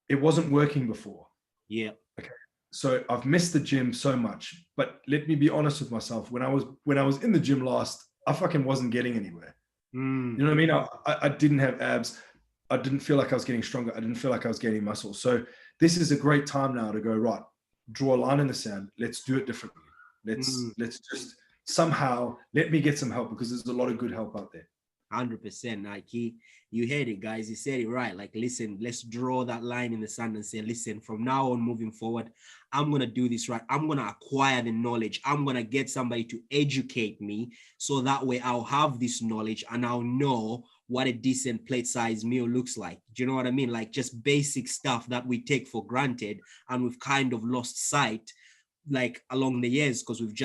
it wasn't working before. Yeah. Okay. So I've missed the gym so much, but let me be honest with myself. When I was in the gym last, I fucking wasn't getting anywhere. You know what I mean? I didn't have abs. I didn't feel like I was getting stronger. I didn't feel like I was gaining muscle. So this is a great time now to go, right, draw a line in the sand. Let's do it differently. Let's just somehow let me get some help, because there's a lot of good help out there. 100%. Like you heard it, guys. He said it right. Like, listen, let's draw that line in the sand and say, listen, from now on moving forward, I'm going to do this right. I'm going to acquire the knowledge. I'm going to get somebody to educate me so that way I'll have this knowledge and I'll know what a decent plate size meal looks like. Do you know what I mean? Like just basic stuff that we take for granted and we've kind of lost sight like along the years because we've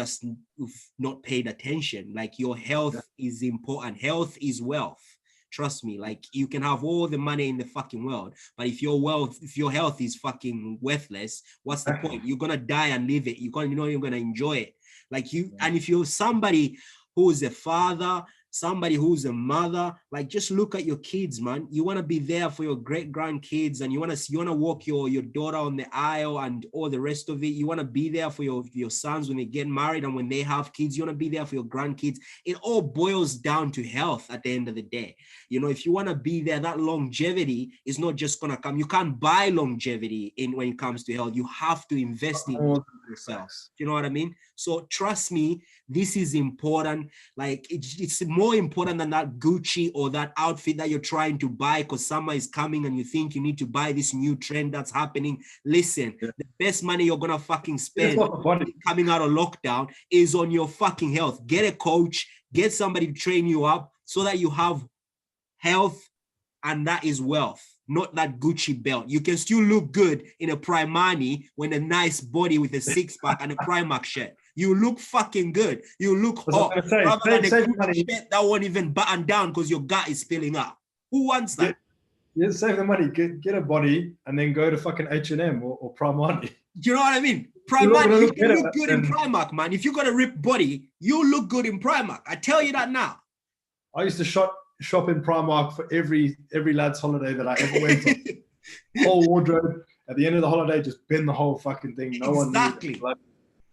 not paid attention. Like your health is important. Health is wealth. Trust me, like you can have all the money in the fucking world, but if your health is fucking worthless, what's the point? You're gonna die and leave it. You're not even gonna enjoy it. Like and if you're somebody who's a father, somebody who's a mother, like just look at your kids, man. You want to be there for your great grandkids and you want to walk your daughter on the aisle and all the rest of it. You want to be there for your sons when they get married and when they have kids. You want to be there for your grandkids. It all boils down to health at the end of the day. You know, if you want to be there, that longevity is not just going to come. You can't buy longevity when it comes to health. You have to invest in yourself. You know what I mean? So trust me, this is important. Like it's more important than that Gucci or that outfit that you're trying to buy because summer is coming and you think you need to buy this new trend that's happening. Listen, the best money you're gonna fucking spend coming out of lockdown is on your fucking health. Get a coach, get somebody to train you up so that you have health, and that is wealth. Not that Gucci belt. You can still look good in a Primani when a nice body with a six-pack and a Primark shirt. You look fucking good. You look hot. Rather than a Gucci shirt that won't even button down because your gut is spilling out. Who wants that? Yeah, save the money. Get a body and then go to fucking H&M or Primani. Do you know what I mean? Primark, you can look good in Primark, man. If you got a ripped body, you look good in Primark. I tell you that now. I used to shop in Primark for every lad's holiday that I ever went on. Whole wardrobe. At the end of the holiday, just bin the whole fucking thing.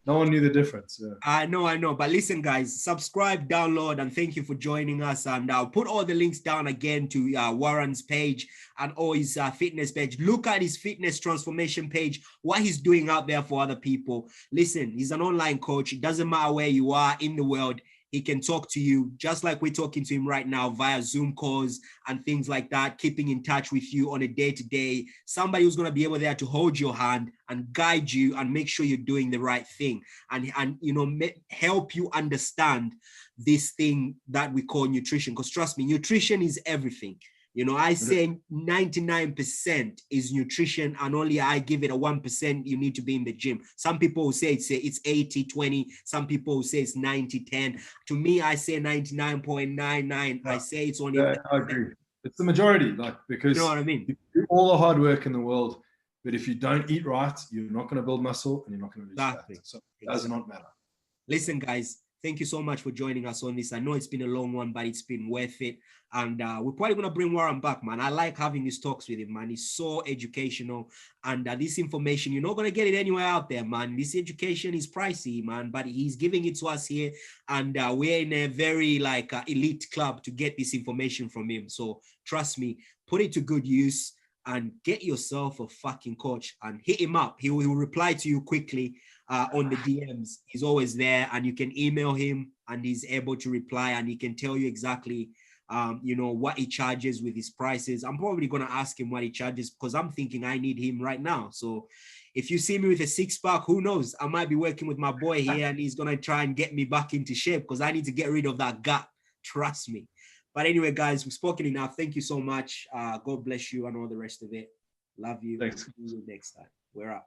No one knew the difference. Yeah. I know. But listen, guys, subscribe, download, and thank you for joining us. And I'll put all the links down again to Warren's page and all his fitness page. Look at his fitness transformation page, what he's doing out there for other people. Listen, he's an online coach. It doesn't matter where you are in the world. He can talk to you just like we're talking to him right now via Zoom calls and things like that, keeping in touch with you on a day-to-day. Somebody who's going to be able there to hold your hand and guide you and make sure you're doing the right thing and you know, help you understand this thing that we call nutrition. Because trust me, nutrition is everything. You know, I say 99% is nutrition and only I give it a 1% you need to be in the gym. Some people will say it's 80-20. Some people will say it's 90-10. To me, I say 99.99. I say it's only. Yeah, I agree. It's the majority, because you know what I mean? You do all the hard work in the world, but if you don't eat right, you're not going to build muscle and you're not going to lose fat. So it does not matter. Listen, guys, thank you so much for joining us on this. I know it's been a long one, but it's been worth it. And we're probably going to bring Warren back, man. I like having these talks with him, man. He's so educational. And this information, you're not going to get it anywhere out there, man. This education is pricey, man. But he's giving it to us here. And we're in a very elite club to get this information from him. So trust me, put it to good use and get yourself a fucking coach and hit him up. He will reply to you quickly on the DMs. He's always there, and you can email him and he's able to reply and he can tell you exactly you know, what he charges with his prices. I'm probably going to ask him what he charges because I'm thinking I need him right now. So if you see me with a six-pack, who knows? I might be working with my boy here and he's going to try and get me back into shape because I need to get rid of that gut. Trust me. But anyway, guys, we've spoken enough. Thank you so much. God bless you and all the rest of it. Love you. Thanks. See you next time. We're out.